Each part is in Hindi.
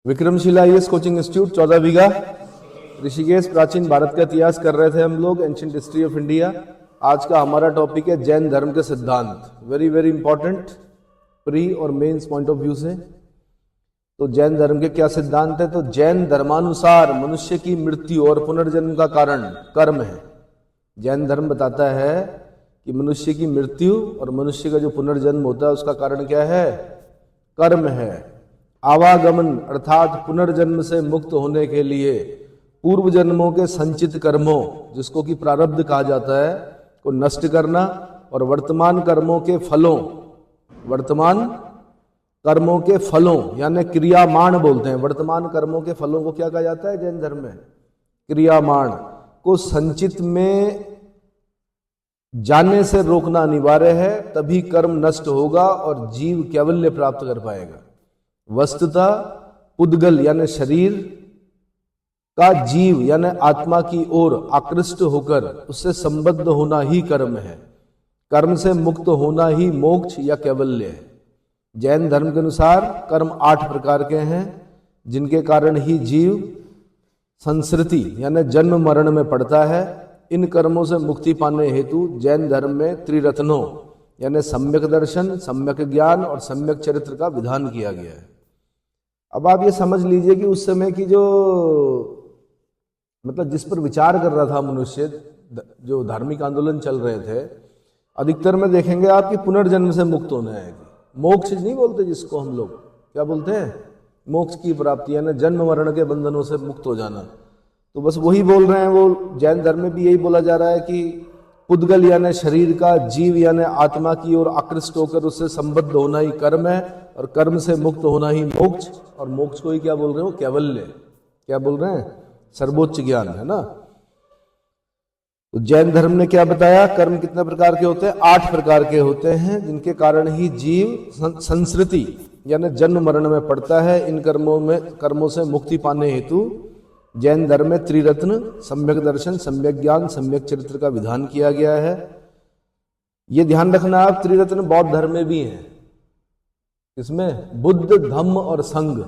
विक्रमशिला आईएएस कोचिंग इंस्टीट्यूट 14 बीघा ऋषिकेश। प्राचीन भारत का इतिहास कर रहे थे हम लोग, एंशिएंट हिस्ट्री ऑफ इंडिया। आज का हमारा टॉपिक है जैन धर्म के सिद्धांत। वेरी वेरी इंपॉर्टेंट प्री और मेंस पॉइंट ऑफ व्यू से। तो जैन धर्म के क्या सिद्धांत है? तो जैन धर्मानुसार मनुष्य की मृत्यु और पुनर्जन्म का कारण कर्म है। जैन धर्म बताता है कि मनुष्य की मृत्यु और मनुष्य का जो पुनर्जन्म होता है उसका कारण क्या है? कर्म है। आवागमन अर्थात पुनर्जन्म से मुक्त होने के लिए पूर्व जन्मों के संचित कर्मों, जिसको कि प्रारब्ध कहा जाता है, को नष्ट करना और वर्तमान कर्मों के फलों यानी क्रियामाण बोलते हैं। वर्तमान कर्मों के फलों को क्या कहा जाता है जैन धर्म में? क्रियामाण को संचित में जाने से रोकना अनिवार्य है, तभी कर्म नष्ट होगा और जीव कैवल्य प्राप्त कर पाएगा। वस्तुतः पुद्गल यानी शरीर का जीव यानी आत्मा की ओर आकृष्ट होकर उससे संबद्ध होना ही कर्म है। कर्म से मुक्त होना ही मोक्ष या कैवल्य है। जैन धर्म के अनुसार कर्म 8 प्रकार के हैं, जिनके कारण ही जीव संसृति यानी जन्म मरण में पड़ता है। इन कर्मों से मुक्ति पाने हेतु जैन धर्म में त्रिरत्नों यानी सम्यक दर्शन, सम्यक ज्ञान और सम्यक चरित्र का विधान किया गया है। अब आप ये समझ लीजिए कि उस समय की जो जिस पर विचार कर रहा था मनुष्य, जो धार्मिक आंदोलन चल रहे थे, अधिकतर में देखेंगे आपकी पुनर्जन्म से मुक्त होने आएगी। मोक्ष नहीं बोलते जिसको हम लोग, क्या बोलते हैं? मोक्ष की प्राप्ति यानी जन्म मरण के बंधनों से मुक्त हो जाना। तो बस वही बोल रहे हैं। वो जैन धर्म में भी यही बोला जा रहा है कि पुद्गल यानी शरीर का, जीव यानी आत्मा की ओर आकृष्ट होकर उससे संबद्ध होना ही कर्म है और कर्म से मुक्त होना ही मोक्ष। और मोक्ष को ही क्या बोल रहे हो? कैवल्य। क्या बोल रहे हैं? सर्वोच्च ज्ञान, है ना। तो जैन धर्म ने क्या बताया? कर्म कितने प्रकार के होते हैं? 8 प्रकार के होते हैं, जिनके कारण ही जीव संसृति यानी जन्म मरण में पड़ता है। इन कर्मों से मुक्ति पाने हेतु जैन धर्म में त्रिरत्न, सम्यक दर्शन, सम्यक ज्ञान, सम्यक चरित्र का विधान किया गया है। ये ध्यान रखना आप, त्रिरत्न बौद्ध धर्म में भी हैं। इसमें बुद्ध, धम्म और संघ,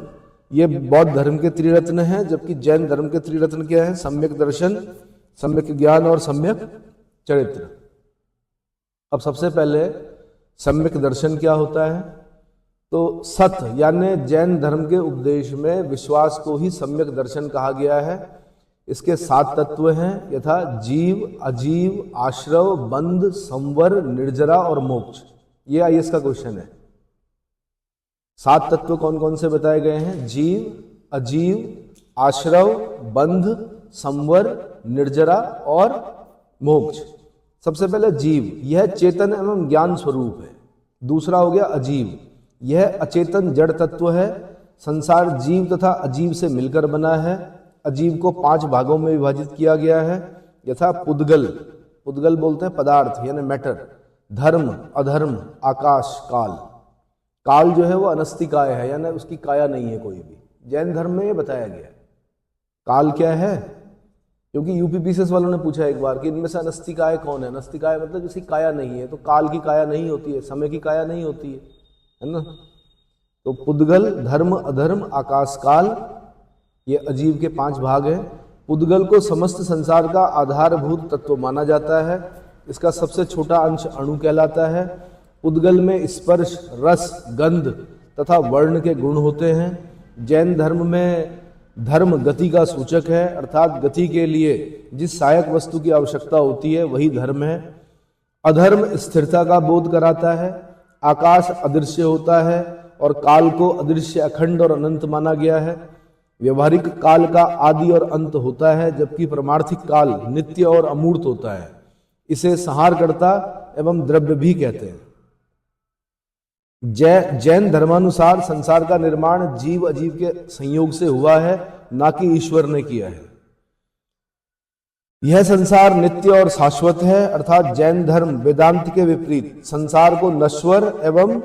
ये बौद्ध धर्म के त्रिरत्न हैं। जबकि जैन धर्म के त्रिरत्न क्या है? सम्यक दर्शन, सम्यक ज्ञान और सम्यक चरित्र। अब सबसे पहले सम्यक दर्शन क्या होता है? तो सत यानी जैन धर्म के उपदेश में विश्वास को ही सम्यक दर्शन कहा गया है। इसके 7 तत्व हैं, यथा जीव, अजीव, आश्रव, बंध, संवर, निर्जरा और मोक्ष। ये आईएएस का क्वेश्चन है। 7 तत्व कौन कौन से बताए गए हैं? जीव, अजीव, आश्रव, बंध, संवर, निर्जरा और मोक्ष। सबसे पहले जीव, यह चेतन एवं ज्ञान स्वरूप है। दूसरा हो गया अजीव, यह अचेतन जड़ तत्व है। संसार जीव तथा अजीव से मिलकर बना है। अजीव को 5 भागों में विभाजित किया गया है, यथा पुद्गल, पुद्गल बोलते हैं पदार्थ यानी मैटर, धर्म, अधर्म, आकाश, काल। काल जो है वो अनस्तिकाय है, यानी उसकी काया नहीं है कोई भी। जैन धर्म में ये बताया गया है। काल क्या है? क्योंकि यूपीपीसीएस वालों ने पूछा एक बार कि इनमें से अनस्तिकाय कौन है? अनस्तिकाय मतलब जिसकी काया नहीं है। तो काल की काया नहीं होती है, समय की काया नहीं होती है ना। तो पुद्गल, धर्म, अधर्म, आकाश, काल, ये अजीव के 5 भाग हैं। पुद्गल को समस्त संसार का आधारभूत तत्व माना जाता है। इसका सबसे छोटा अंश अणु कहलाता है। पुद्गल में स्पर्श, रस, गंध तथा वर्ण के गुण होते हैं। जैन धर्म में धर्म गति का सूचक है, अर्थात गति के लिए जिस सहायक वस्तु की आवश्यकता होती है वही धर्म है। अधर्म स्थिरता का बोध कराता है। आकाश अदृश्य होता है और काल को अदृश्य, अखंड और अनंत माना गया है। व्यवहारिक काल का आदि और अंत होता है, जबकि परमार्थिक काल नित्य और अमूर्त होता है। इसे संहारकर्ता एवं द्रव्य भी कहते हैं। जैन धर्मानुसार संसार का निर्माण जीव अजीव के संयोग से हुआ है, ना कि ईश्वर ने किया है। यह संसार नित्य और शाश्वत है, अर्थात जैन धर्म वेदांत के विपरीत संसार को नश्वर एवं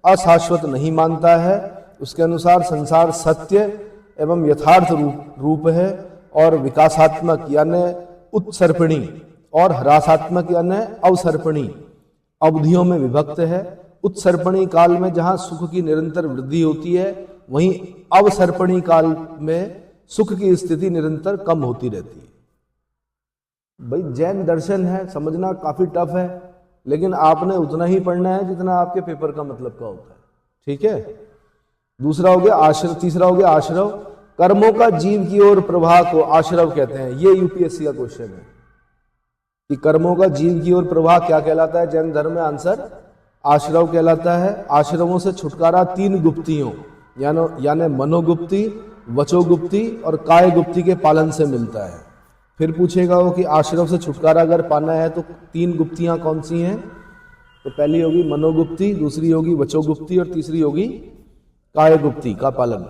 अशाश्वत नहीं मानता है। उसके अनुसार संसार सत्य एवं यथार्थ रूप है और विकासात्मक यानी उत्सर्पणी और ह्रासात्मक यानी अवसर्पणी अवधियों में विभक्त है। उत्सर्पणी काल में जहाँ सुख की निरंतर वृद्धि होती है वहीं अवसर्पणी काल में सुख की स्थिति निरंतर कम होती रहती है। भाई जैन दर्शन है, समझना काफी टफ है, लेकिन आपने उतना ही पढ़ना है जितना आपके पेपर का मतलब का होता है। ठीक है, दूसरा हो गया आश्रव, तीसरा हो गया आश्रव। कर्मों का जीव की ओर प्रवाह को आश्रव कहते हैं। ये यूपीएससी का क्वेश्चन है कि कर्मों का जीव की ओर प्रवाह क्या कहलाता है। जैन धर्म में आंसर आश्रव कहलाता है। आश्रवों से छुटकारा 3 गुप्तियों यानी मनोगुप्ति, वचोगुप्ति और काय गुप्ति के पालन से मिलता है। फिर पूछेगा वो कि आश्रव से छुटकारा अगर पाना है तो 3 गुप्तियां कौन सी हैं। तो पहली होगी मनोगुप्ति, दूसरी होगी वचोगुप्ति और तीसरी होगी काय गुप्ति का पालन।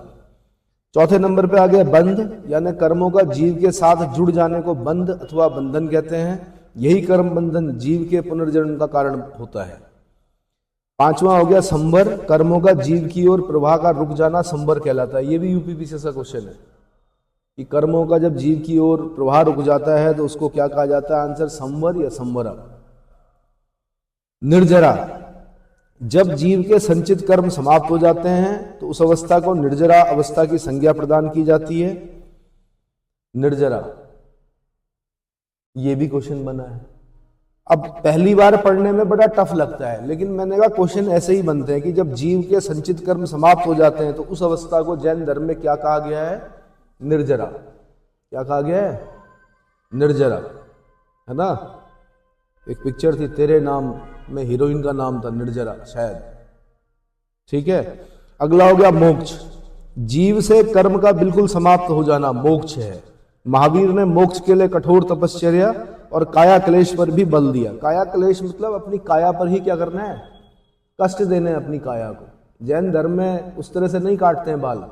चौथे नंबर पे आ गया बंध, यानी कर्मों का जीव के साथ जुड़ जाने को बंध अथवा बंधन कहते हैं। यही कर्म बंधन जीव के पुनर्जन्म का कारण होता है। पांचवा हो गया संवर, कर्मों का जीव की ओर प्रवाह का रुक जाना संवर कहलाता है। ये भी यूपीपीसीएस का क्वेश्चन है कि कर्मों का जब जीव की ओर प्रवाह रुक जाता है तो उसको क्या कहा जाता है। आंसर संवर या संवरा। निर्जरा, जब जीव के संचित कर्म समाप्त हो जाते हैं तो उस अवस्था को निर्जरा अवस्था की संज्ञा प्रदान की जाती है। निर्जरा, ये भी क्वेश्चन बना है। अब पहली बार पढ़ने में बड़ा टफ लगता है, लेकिन मैंने कहा क्वेश्चन ऐसे ही बनते हैं कि जब जीव के संचित कर्म समाप्त हो जाते हैं तो उस अवस्था को जैन धर्म में क्या कहा गया है। निर्जरा। क्या कहा गया है। निर्जरा, है ना। एक पिक्चर थी तेरे नाम में, हीरोइन का नाम था निर्जरा शायद। ठीक है, अगला हो गया मोक्ष। जीव से कर्म का बिल्कुल समाप्त हो जाना मोक्ष है। महावीर ने मोक्ष के लिए कठोर तपश्चर्या और काया क्लेश पर भी बल दिया। काया क्लेश मतलब अपनी काया पर ही क्या करना है, कष्ट देने हैं अपनी काया को। जैन धर्म में उस तरह से नहीं काटते हैं बाल,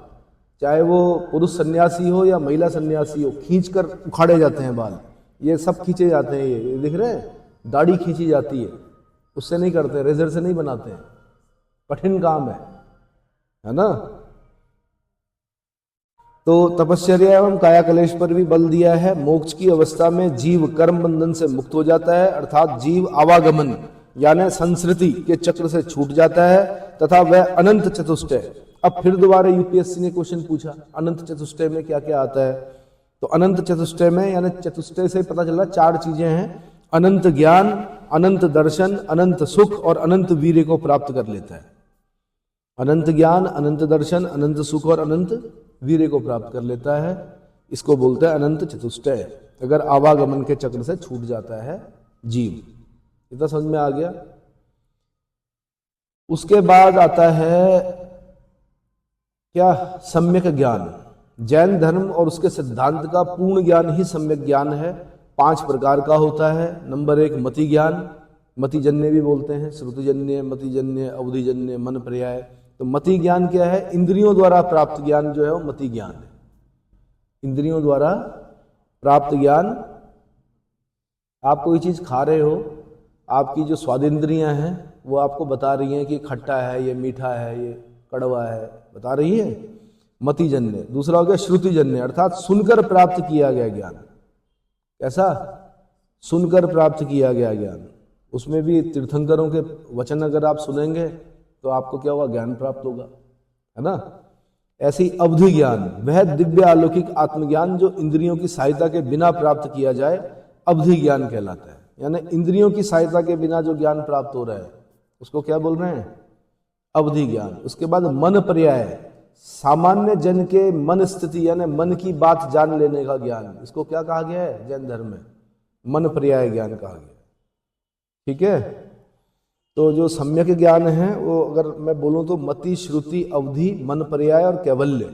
चाहे वो पुरुष सन्यासी हो या महिला सन्यासी हो, खींचकर उखाड़े जाते हैं बाल। ये सब खींचे जाते हैं, ये दिख रहे हैं, दाढ़ी खींची जाती है, उससे नहीं करते, रेजर से नहीं बनाते हैं, कठिन काम है ना। तो तपश्चर्या एवं काया कलेश पर भी बल दिया है। मोक्ष की अवस्था में जीव कर्म बंधन से मुक्त हो जाता है, अर्थात जीव आवागमन यानी संस्कृति के चक्र से छूट जाता है तथा वह अनंत चतुष्टय। अब फिर दोबारा यूपीएससी ने क्वेश्चन पूछा अनंत चतुष्टय में क्या क्या आता है। तो अनंत चतुष्टय में यानी चतुष्टय से पता चला 4 चीजें हैं। अनंत ज्ञान, अनंत दर्शन, अनंत सुख और अनंत वीर्य को प्राप्त कर लेता है। अनंत ज्ञान, अनंत दर्शन, अनंत सुख और अनंत वीर्य को प्राप्त कर लेता है। इसको बोलते हैं अनंत चतुष्टय, अगर आवागमन के चक्र से छूट जाता है जीव। इतना समझ में आ गया। उसके बाद आता है क्या, सम्यक ज्ञान। जैन धर्म और उसके सिद्धांत का पूर्ण ज्ञान ही सम्यक ज्ञान है। 5 प्रकार का होता है। नंबर 1 मति ज्ञान, मतिजन्य भी बोलते हैं, श्रुतिजन्य, मतिजन्य, अवधिजन्य, मन पर्याय। तो मति ज्ञान क्या है, इंद्रियों द्वारा प्राप्त ज्ञान जो है वो मति ज्ञान है। इंद्रियों द्वारा प्राप्त ज्ञान, आप कोई चीज खा रहे हो, आपकी जो स्वादेंद्रियां हैं वो आपको बता रही हैं कि खट्टा है, ये मीठा है, ये कड़वा है, बता रही है, मतिजन्य। दूसरा हो गया श्रुतिजन्य, अर्थात सुनकर प्राप्त किया गया ज्ञान। कैसा, सुनकर प्राप्त किया गया ज्ञान। उसमें भी तीर्थंकरों के वचन अगर आप सुनेंगे तो आपको क्या होगा, ज्ञान प्राप्त होगा, है ना। ऐसी अवधि ज्ञान, वह दिव्य अलौकिक आत्मज्ञान जो इंद्रियों की सहायता के बिना प्राप्त किया जाए, अवधि ज्ञान कहलाता है। यानी इंद्रियों की सहायता के बिना जो ज्ञान प्राप्त हो रहा है उसको क्या बोल रहे हैं, अवधि ज्ञान। उसके बाद मन पर्याय, सामान्य जन के मन स्थिति यानी मन की बात जान लेने का ज्ञान। इसको क्या कहा गया है जैन धर्म में, मन पर्याय ज्ञान कहा गया। ठीक है, तो जो सम्यक ज्ञान है वो अगर मैं बोलूं तो मति, श्रुति, अवधि, मन पर्याय और कैवल्य।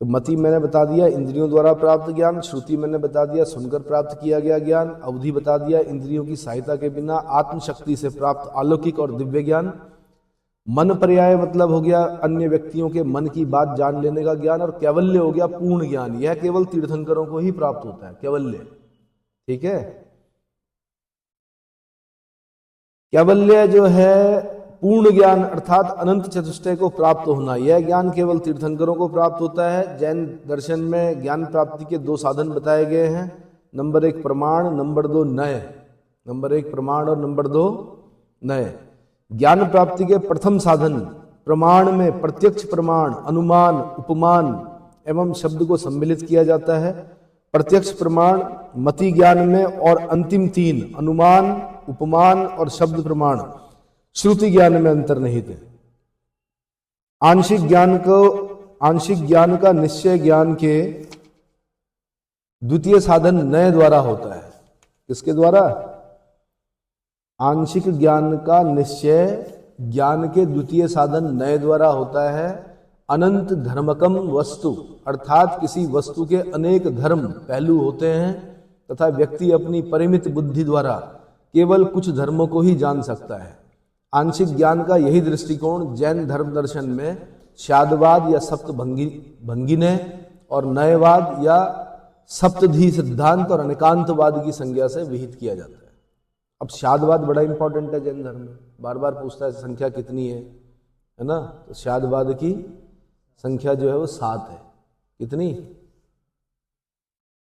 तो मति मैंने बता दिया इंद्रियों द्वारा प्राप्त ज्ञान, श्रुति मैंने बता दिया सुनकर प्राप्त किया गया ज्ञान, अवधि बता दिया इंद्रियों की सहायता के बिना आत्मशक्ति से प्राप्त अलौकिक और दिव्य ज्ञान। मन पर्याय मतलब हो गया अन्य व्यक्तियों के मन की बात जान लेने का ज्ञान, और कैवल्य हो गया पूर्ण ज्ञान। यह केवल तीर्थंकरों को ही प्राप्त होता है, कैवल्य। ठीक है, कैवल्य जो है पूर्ण ज्ञान अर्थात अनंत चतुष्टय को प्राप्त होना, यह ज्ञान केवल तीर्थंकरों को प्राप्त होता है। जैन दर्शन में ज्ञान प्राप्ति के 2 साधन बताए गए हैं। नंबर 1 प्रमाण, नंबर 2 नय। नंबर 1 प्रमाण और नंबर 2 नय। ज्ञान प्राप्ति के प्रथम साधन प्रमाण में प्रत्यक्ष प्रमाण, अनुमान, उपमान एवं शब्द को सम्मिलित किया जाता है। प्रत्यक्ष प्रमाण मति ज्ञान में और अंतिम तीन अनुमान, उपमान और शब्द प्रमाण श्रुति ज्ञान में अंतर्निहित है। आंशिक ज्ञान का निश्चय ज्ञान के द्वितीय साधन नय द्वारा होता है। किसके द्वारा? आंशिक ज्ञान का निश्चय ज्ञान के द्वितीय साधन नय द्वारा होता है। अनंत धर्मकम वस्तु, अर्थात किसी वस्तु के अनेक धर्म पहलू होते हैं तथा व्यक्ति अपनी परिमित बुद्धि द्वारा केवल कुछ धर्मों को ही जान सकता है। आंशिक ज्ञान का यही दृष्टिकोण जैन धर्म दर्शन में शादवाद या सप्त भंगिने और नयवाद या सप्तधी सिद्धांत और अनेकांतवाद की संज्ञा से विहित किया जाता है। अब शादवाद बड़ा इंपॉर्टेंट है जैन धर्म में, बार बार पूछता है संख्या कितनी है ना? तो शादवाद की संख्या जो है वो 7 है। कितनी?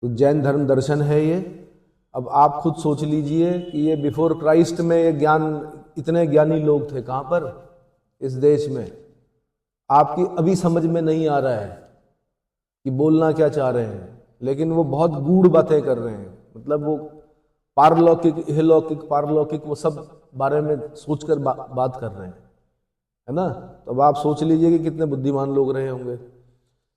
तो जैन धर्म दर्शन है ये। अब आप खुद सोच लीजिए कि ये बिफोर क्राइस्ट में ये ज्ञान, इतने ज्ञानी लोग थे कहाँ पर? इस देश में। आपकी अभी समझ में नहीं आ रहा है कि बोलना क्या चाह रहे हैं, लेकिन वो बहुत गूढ़ बातें कर रहे हैं। मतलब वो पारलौकिक, इहलौकिक, पारलौकिक वो सब बारे में सोचकर बात कर रहे हैं, है ना? तो अब आप सोच लीजिए कि कितने बुद्धिमान लोग रहे होंगे।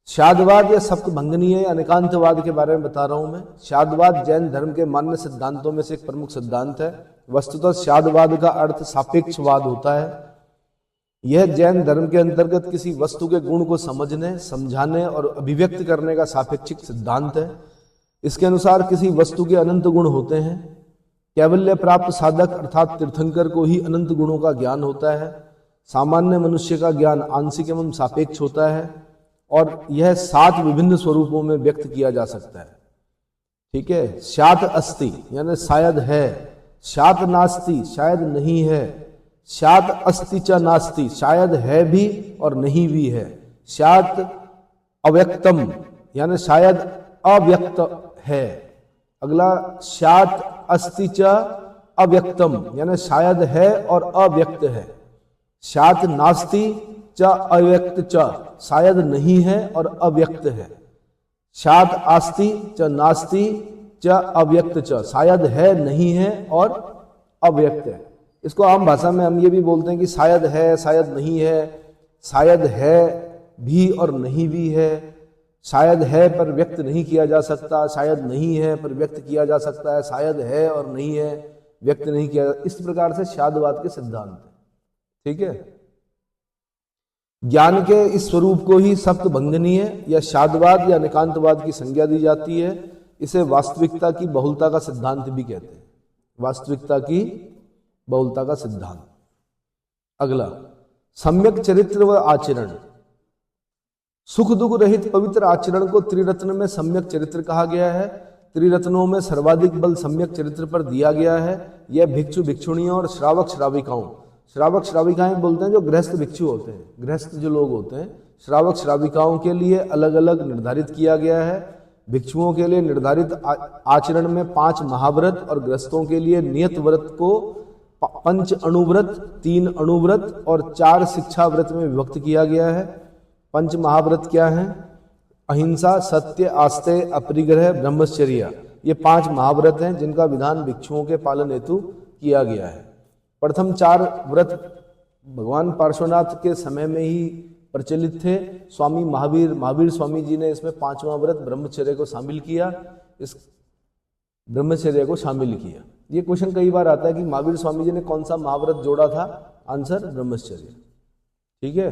शादवाद या सप्तभंगनीय या अनेकांतवाद के बारे में बता रहा हूं मैं। शादवाद जैन धर्म के मान्य सिद्धांतों में से एक प्रमुख सिद्धांत है। वस्तुतः शादवाद का अर्थ सापेक्षवाद होता है। यह जैन धर्म के अंतर्गत किसी वस्तु के गुण को समझने, समझाने और अभिव्यक्त करने का सापेक्षिक सिद्धांत है। इसके अनुसार किसी वस्तु के अनंत गुण होते हैं। कैवल्य प्राप्त साधक अर्थात तीर्थंकर को ही अनंत गुणों का ज्ञान होता है। सामान्य मनुष्य का ज्ञान आंशिक एवं सापेक्ष होता है और यह 7 विभिन्न स्वरूपों में व्यक्त किया जा सकता है। ठीक है? शात अस्ति यानी शायद है, शात नास्ति शायद नहीं है, शात अस्ति च नास्ति शायद है भी और नहीं भी है, शात अव्यक्तम यानी शायद अव्यक्त है। अगला शात अस्ति च अव्यक्तम यानी शायद है और अव्यक्त है। शात नास्ति च अव्यक्त च शायद नहीं है और अव्यक्त है। शात आस्ति च नास्ति च अव्यक्त च शायद है, नहीं है और अव्यक्त है। इसको आम भाषा में हम ये भी बोलते हैं कि शायद है, शायद नहीं है, शायद है भी और नहीं भी है, शायद है पर व्यक्त नहीं किया जा सकता, शायद नहीं है पर व्यक्त किया जा सकता है, शायद है और नहीं है व्यक्त नहीं किया। इस प्रकार से शादवाद के सिद्धांत है। ठीक है? ज्ञान के इस स्वरूप को ही सप्तभंगनीय या शादवाद या अनेकांतवाद की संज्ञा दी जाती है। इसे वास्तविकता की बहुलता का सिद्धांत भी कहते हैं। वास्तविकता की बहुलता का सिद्धांत। अगला, सम्यक चरित्र व आचरण। सुख दुख रहित पवित्र आचरण को त्रिरत्न में सम्यक चरित्र कहा गया है। त्रिरत्नों में सर्वाधिक बल सम्यक चरित्र पर दिया गया है। यह भिक्षु भिक्षुणियों और श्रावक श्राविकाओं, श्रावक श्राविकाएं बोलते हैं जो गृहस्थ भिक्षु होते हैं, गृहस्थ जो लोग होते हैं, श्रावक श्राविकाओं के लिए अलग अलग निर्धारित किया गया है। भिक्षुओं के लिए निर्धारित आचरण में 5 महाव्रत और गृहस्थों के लिए नियत व्रत को 5 अणुव्रत, 3 अणुव्रत और 4 शिक्षा व्रत में विभक्त किया गया है। 5 महाव्रत क्या हैं? अहिंसा, सत्य, आस्तेय, अपरिग्रह, ब्रह्मचर्य। ये 5 महाव्रत हैं जिनका विधान भिक्षुओं के पालन हेतु किया गया है। प्रथम 4 व्रत भगवान पार्श्वनाथ के समय में ही प्रचलित थे। स्वामी महावीर स्वामी जी ने इसमें 5वां व्रत ब्रह्मचर्य को शामिल किया। इस ब्रह्मचर्य को शामिल किया। ये क्वेश्चन कई बार आता है कि महावीर स्वामी जी ने कौन सा महाव्रत जोड़ा था? आंसर ब्रह्मचर्य। ठीक है?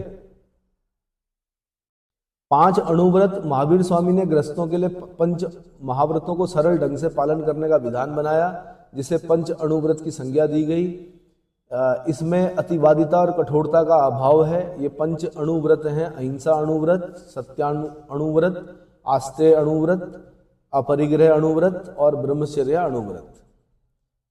5 अणुव्रत महावीर स्वामी ने गृहस्थों के लिए 5 महाव्रतों को सरल ढंग से पालन करने का विधान बनाया, जिसे 5 अणुव्रत की संज्ञा दी गई। इसमें अतिवादिता और कठोरता का अभाव है। ये 5 अणुव्रत हैं: अहिंसा अणुव्रत, सत्याणु अणुव्रत, आस्तेय अणुव्रत, अपरिग्रह अणुव्रत और ब्रह्मचर्य अणुव्रत।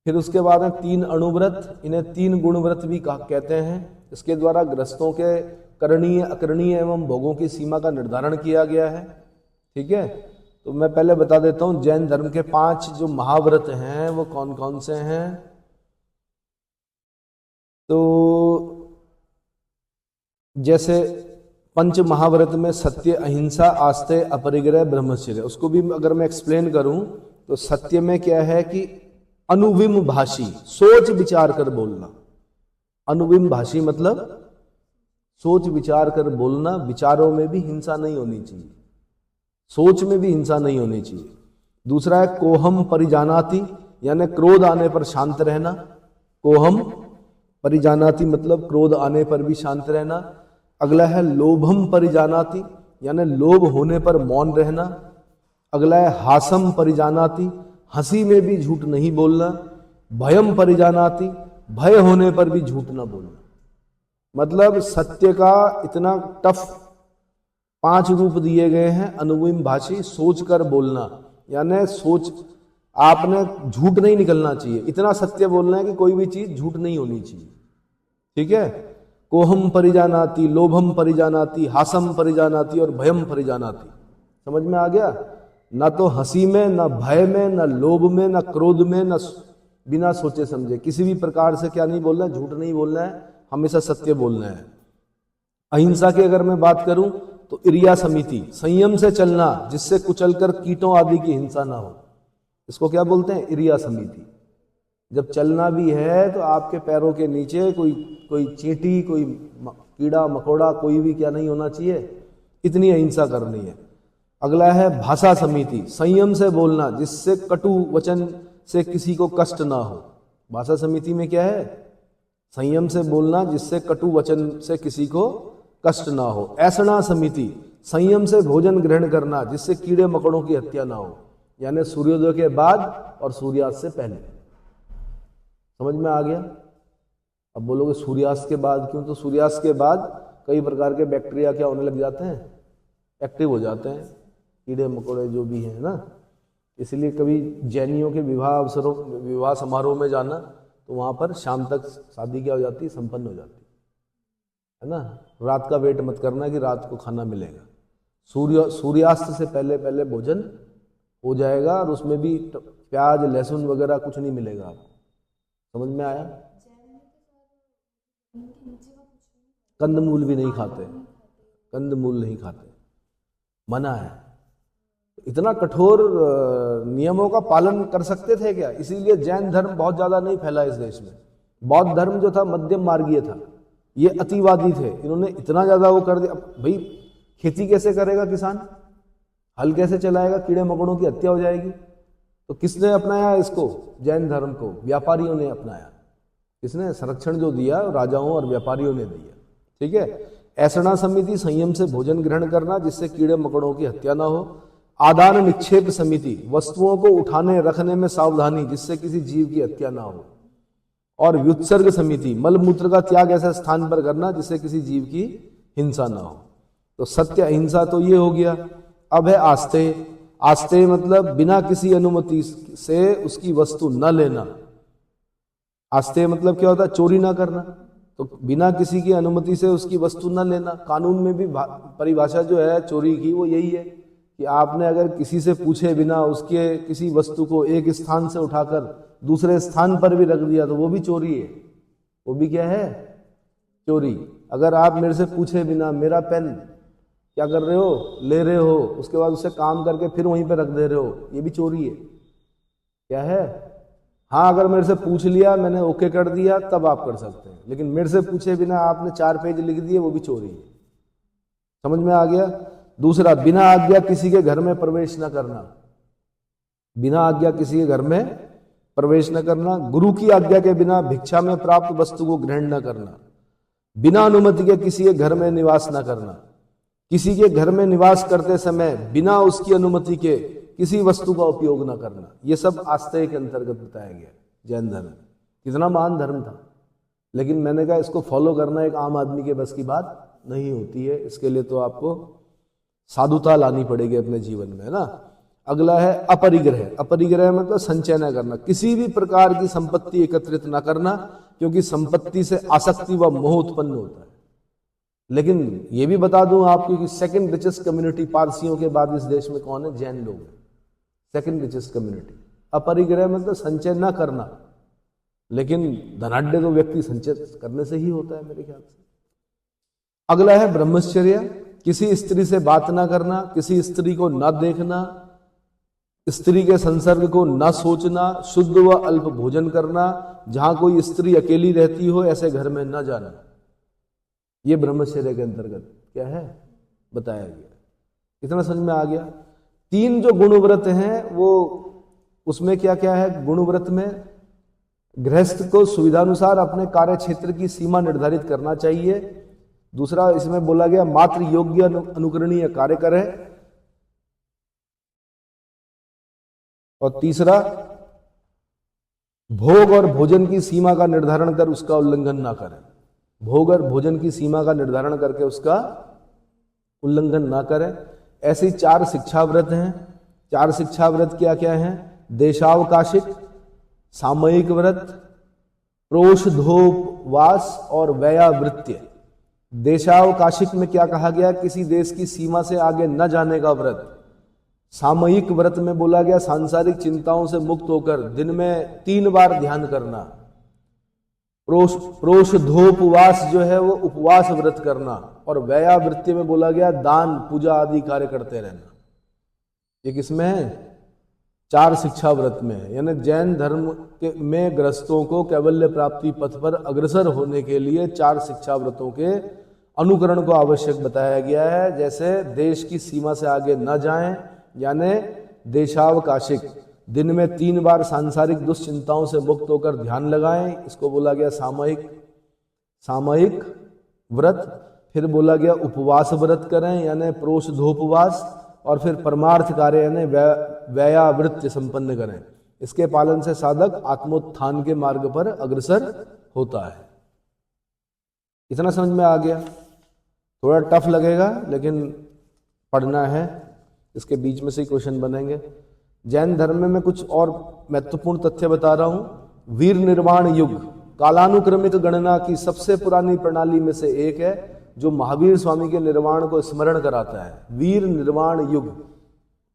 फिर उसके बाद है 3 अणुव्रत। इन्हें 3 गुणव्रत भी कहते हैं। इसके द्वारा गृहस्थों के करणीय, अकरणीय एवं भोगों की सीमा का निर्धारण किया गया है। ठीक है? तो मैं पहले बता देता हूं जैन धर्म के 5 जो महाव्रत हैं वो कौन कौन से हैं। तो जैसे पंच महाव्रत में सत्य, अहिंसा, आस्तेय, अपरिग्रह, ब्रह्मचर्य, उसको भी अगर मैं एक्सप्लेन करूं तो सत्य में क्या है कि अनुविम भाषी, सोच विचार कर बोलना। अनुविम भाषी मतलब सोच विचार कर बोलना, विचारों में भी हिंसा नहीं होनी चाहिए, सोच में भी हिंसा नहीं होनी चाहिए। दूसरा है कोहम परिजानाति, यानी क्रोध आने पर शांत रहना। कोहम परिजानाति मतलब क्रोध आने पर भी शांत रहना। अगला है लोभम परिजानाति, यानी लोभ होने पर मौन रहना। अगला है हासम परिजानाति, हंसी में भी झूठ नहीं बोलना। भयम परिजानाति, भय होने पर भी झूठ ना बोलना। मतलब सत्य का इतना टफ 5 रूप दिए गए हैं। अनुविम भाषी, सोच कर बोलना, यानी सोच, आपने झूठ नहीं निकलना चाहिए, इतना सत्य बोलना है कि कोई भी चीज झूठ नहीं होनी चाहिए। ठीक है। कोहम परिजानाति, लोभम परिजानाति, हासम परिजानाति और भयम परिजानाति। समझ में आ गया? ना तो हंसी में, ना भय में, ना लोभ में, ना क्रोध में, ना बिना सोचे समझे किसी भी प्रकार से क्या नहीं बोलना है, झूठ नहीं बोलना है, हमेशा सत्य बोलना है। अहिंसा की अगर मैं बात करूं तो इरिया समिति, संयम से चलना जिससे कुचलकर कीटों आदि की हिंसा ना हो, इसको क्या बोलते हैं? इरिया समिति। जब चलना भी है तो आपके पैरों के नीचे कोई चींटी, कोई कीड़ा मकोड़ा, कोई भी क्या नहीं होना चाहिए, इतनी अहिंसा करनी है। अगला है भाषा समिति, संयम से बोलना जिससे कटु वचन से किसी को कष्ट ना हो। भाषा समिति में क्या है? संयम से बोलना जिससे कटु वचन से किसी को कष्ट ना हो। ऐसणा समिति, संयम से भोजन ग्रहण करना जिससे कीड़े मकोड़ों की हत्या ना हो, यानी सूर्योदय के बाद और सूर्यास्त से पहले। समझ में आ गया? अब बोलोगे सूर्यास्त के बाद क्यों? तो सूर्यास्त के बाद कई प्रकार के बैक्टीरिया क्या होने लग जाते हैं, एक्टिव हो जाते हैं, कीड़े मकोड़े जो भी हैं ना। इसलिए कभी जैनियों के विवाह समारोह में जाना तो वहां पर शाम तक शादी क्या हो जाती है, संपन्न हो जाती है ना। रात का वेट मत करना कि रात को खाना मिलेगा, सूर्यास्त से पहले पहले भोजन हो जाएगा, और उसमें भी प्याज लहसुन वगैरह कुछ नहीं मिलेगा आपको। समझ में आया? कंदमूल भी नहीं खाते, कंदमूल नहीं खाते, मना है। इतना कठोर नियमों का पालन कर सकते थे क्या? इसीलिए जैन धर्म बहुत ज्यादा नहीं फैला इस देश में। बौद्ध धर्म जो था मध्यम मार्गीय था, ये अतिवादी थे, इन्होंने इतना ज्यादा वो कर दिया। भाई खेती कैसे करेगा किसान, हल कैसे चलाएगा, कीड़े मकोड़ों की हत्या हो जाएगी। तो किसने अपनाया इसको? जैन धर्म को व्यापारियों ने अपनाया। किसने संरक्षण जो दिया? राजाओं और व्यापारियों ने दिया। ठीक है। ऐसणा समिति, संयम से भोजन ग्रहण करना जिससे कीड़े मकोड़ों की हत्या ना हो। आदान निक्षेप समिति, वस्तुओं को उठाने रखने में सावधानी जिससे किसी जीव की हत्या ना हो। और व्युत्सर्ग समिति, मल मूत्र का त्याग ऐसे स्थान पर करना जिससे किसी जीव की हिंसा ना हो। तो सत्य अहिंसा तो ये हो गया। अब है आस्तेय। आस्तेय मतलब बिना किसी अनुमति से उसकी वस्तु न लेना। आस्तेय मतलब क्या होता है? चोरी ना करना। तो बिना किसी की अनुमति से उसकी वस्तु न लेना। कानून में भी परिभाषा जो है चोरी की वो यही है कि आपने अगर किसी से पूछे बिना उसके किसी वस्तु को एक स्थान से उठाकर दूसरे स्थान पर भी रख दिया तो वो भी चोरी है। वो भी क्या है? चोरी। अगर आप मेरे से पूछे बिना मेरा पेन क्या कर रहे हो, ले रहे हो, उसके बाद उससे काम करके फिर वहीं पे रख दे रहे हो, ये भी चोरी है। क्या है? हाँ, अगर मेरे से पूछ लिया, मैंने ओके कर दिया, तब आप कर सकते हैं, लेकिन मेरे से पूछे बिना आपने 4 पेज लिख दिए, वो भी चोरी है। समझ में आ गया? दूसरा, बिना आज्ञा किसी के घर में प्रवेश न करना। बिना आज्ञा किसी के घर में प्रवेश न करना। गुरु की आज्ञा के बिना भिक्षा में प्राप्त वस्तु को ग्रहण न करना। बिना अनुमति के किसी के घर में निवास न करना। किसी के घर में निवास करते समय बिना उसकी अनुमति के किसी वस्तु का उपयोग न करना। ये सब आस्तेय के अंतर्गत बताया गया। जैन धर्म कितना महान धर्म था, लेकिन मैंने कहा इसको फॉलो करना एक आम आदमी के बस की बात नहीं होती है। इसके लिए तो आपको साधुता लानी पड़ेगी अपने जीवन में, है ना। अगला है अपरिग्रह। अपरिग्रह मतलब संचय न करना, किसी भी प्रकार की संपत्ति एकत्रित न करना, क्योंकि संपत्ति से आसक्ति व मोह उत्पन्न होता है। लेकिन ये भी बता दूं आपको कि सेकंड रिचेस्ट कम्युनिटी पारसियों के बाद इस देश में कौन है? जैन लोग। Second richest community. अपरिग्रह मतलब संचय न करना, लेकिन धनाढ्य तो व्यक्ति संचय करने से ही होता है मेरे ख्याल से। अगला है ब्रह्मचर्य, किसी स्त्री से बात ना करना, किसी स्त्री को ना देखना, स्त्री के संसर्ग को ना सोचना, शुद्ध व अल्प भोजन करना, जहां कोई स्त्री अकेली रहती हो ऐसे घर में ना जाना। ये ब्रह्मचर्य के अंतर्गत क्या है बताया गया। इतना समझ में आ गया। 3 जो गुणव्रत हैं वो उसमें क्या क्या है। गुणव्रत में गृहस्थ को सुविधानुसार अपने कार्य क्षेत्र की सीमा निर्धारित करना चाहिए। दूसरा इसमें बोला गया मात्र योग्य अनुकरणीय कार्य करें। और तीसरा भोग और भोजन की सीमा का निर्धारण कर उसका उल्लंघन ना करें। भोग और भोजन की सीमा का निर्धारण करके उसका उल्लंघन ना करें। ऐसी 4 शिक्षा व्रत हैं। 4 शिक्षा व्रत क्या क्या हैं। देशावकाशिक, सामयिक व्रत, प्रोषधोपवास और व्ययावृत्य। देशावकाशिक में क्या कहा गया, किसी देश की सीमा से आगे न जाने का व्रत। सामयिक व्रत में बोला गया सांसारिक चिंताओं से मुक्त होकर दिन में 3 बार ध्यान करना। प्रोषधोपवास जो है वो उपवास व्रत करना। और व्ययावृत्ति में बोला गया दान पूजा आदि कार्य करते रहना। ये किसमें है, 4 शिक्षा व्रत में है। यानी जैन धर्म में गृहस्थों को कैवल्य प्राप्ति पथ पर अग्रसर होने के लिए 4 शिक्षा व्रतों के अनुकरण को आवश्यक बताया गया है। जैसे देश की सीमा से आगे न जाएं, यानी देशावकाशिक, दिन में 3 बार सांसारिक दुश्चिंताओं से मुक्त होकर ध्यान लगाएं, इसको बोला गया सामयिक व्रत। फिर बोला गया उपवास व्रत करें यानी प्रोषधोपवास। और फिर परमार्थ कार्य यानी व्ययावृत्ति संपन्न करें। इसके पालन से साधक आत्मोत्थान के मार्ग पर अग्रसर होता है। इतना समझ में आ गया। थोड़ा टफ लगेगा लेकिन पढ़ना है, इसके बीच में से ही क्वेश्चन बनेंगे। जैन धर्म में मैं कुछ और महत्वपूर्ण तथ्य बता रहा हूं। वीर निर्वाण युग कालानुक्रमिक गणना की सबसे पुरानी प्रणाली में से एक है, जो महावीर स्वामी के निर्वाण को स्मरण कराता है। वीर निर्वाण युग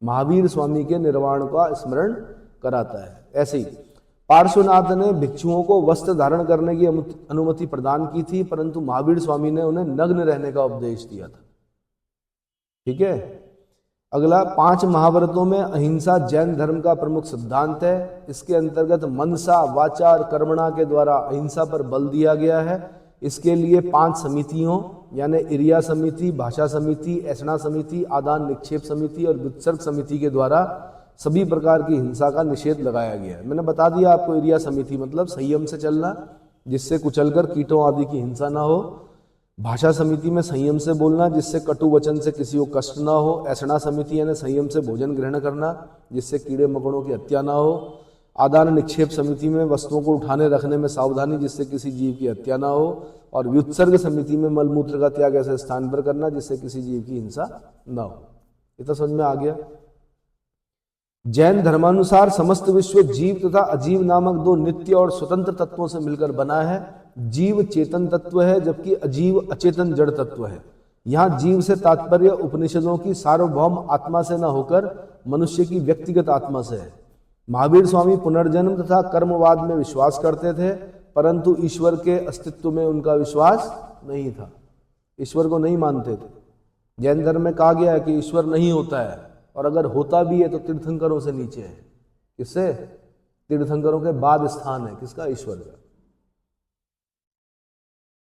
महावीर स्वामी के निर्वाण का स्मरण कराता है। ऐसे ही पार्श्वनाथ ने भिक्षुओं को वस्त्र धारण करने की अनुमति प्रदान की थी, परंतु महावीर स्वामी ने उन्हें नग्न रहने का उपदेश दिया था। ठीक है। अगला 5 महाव्रतों में अहिंसा जैन धर्म का प्रमुख सिद्धांत है। इसके अंतर्गत मनसा वाचा और कर्मणा के द्वारा अहिंसा पर बल दिया गया है। इसके लिए 5 समितियों यानी इरिया समिति, भाषा समिति, ऐसणा समिति, आदान निक्षेप समिति और व्युत्सर्ग समिति के द्वारा सभी प्रकार की हिंसा का निषेध लगाया गया है। मैंने बता दिया आपको, इरिया समिति मतलब संयम से चलना, जिससे कुचलकर कीटों आदि की हिंसा ना हो। भाषा समिति में संयम से बोलना, जिससे कटु वचन से किसी को कष्ट ना हो। ऐसणा समिति यानी संयम से भोजन ग्रहण करना, जिससे कीड़े मकोड़ों की हत्या ना हो। आदान निक्षेप समिति में वस्तुओं को उठाने रखने में सावधानी, जिससे किसी जीव की हत्या ना हो। और व्युत्सर्ग समिति में मलमूत्र का त्याग ऐसे स्थान पर करना जिससे किसी जीव की हिंसा ना हो। इतना समझ में आ गया। जैन धर्मानुसार समस्त विश्व जीव तथा अजीव नामक 2 नित्य और स्वतंत्र तत्वों से मिलकर बना है। जीव चेतन तत्व है जबकि अजीव अचेतन जड़ तत्व है। यहाँ जीव से तात्पर्य उपनिषदों की सार्वभौम आत्मा से न होकर मनुष्य की व्यक्तिगत आत्मा से है। महावीर स्वामी पुनर्जन्म तथा कर्मवाद में विश्वास करते थे, परंतु ईश्वर के अस्तित्व में उनका विश्वास नहीं था। ईश्वर को नहीं मानते थे। जैन धर्म में कहा गया है कि ईश्वर नहीं होता है, और अगर होता भी है तो तीर्थंकरों से नीचे है। किससे? तीर्थंकरों के बाद स्थान है किसका? ईश्वर का।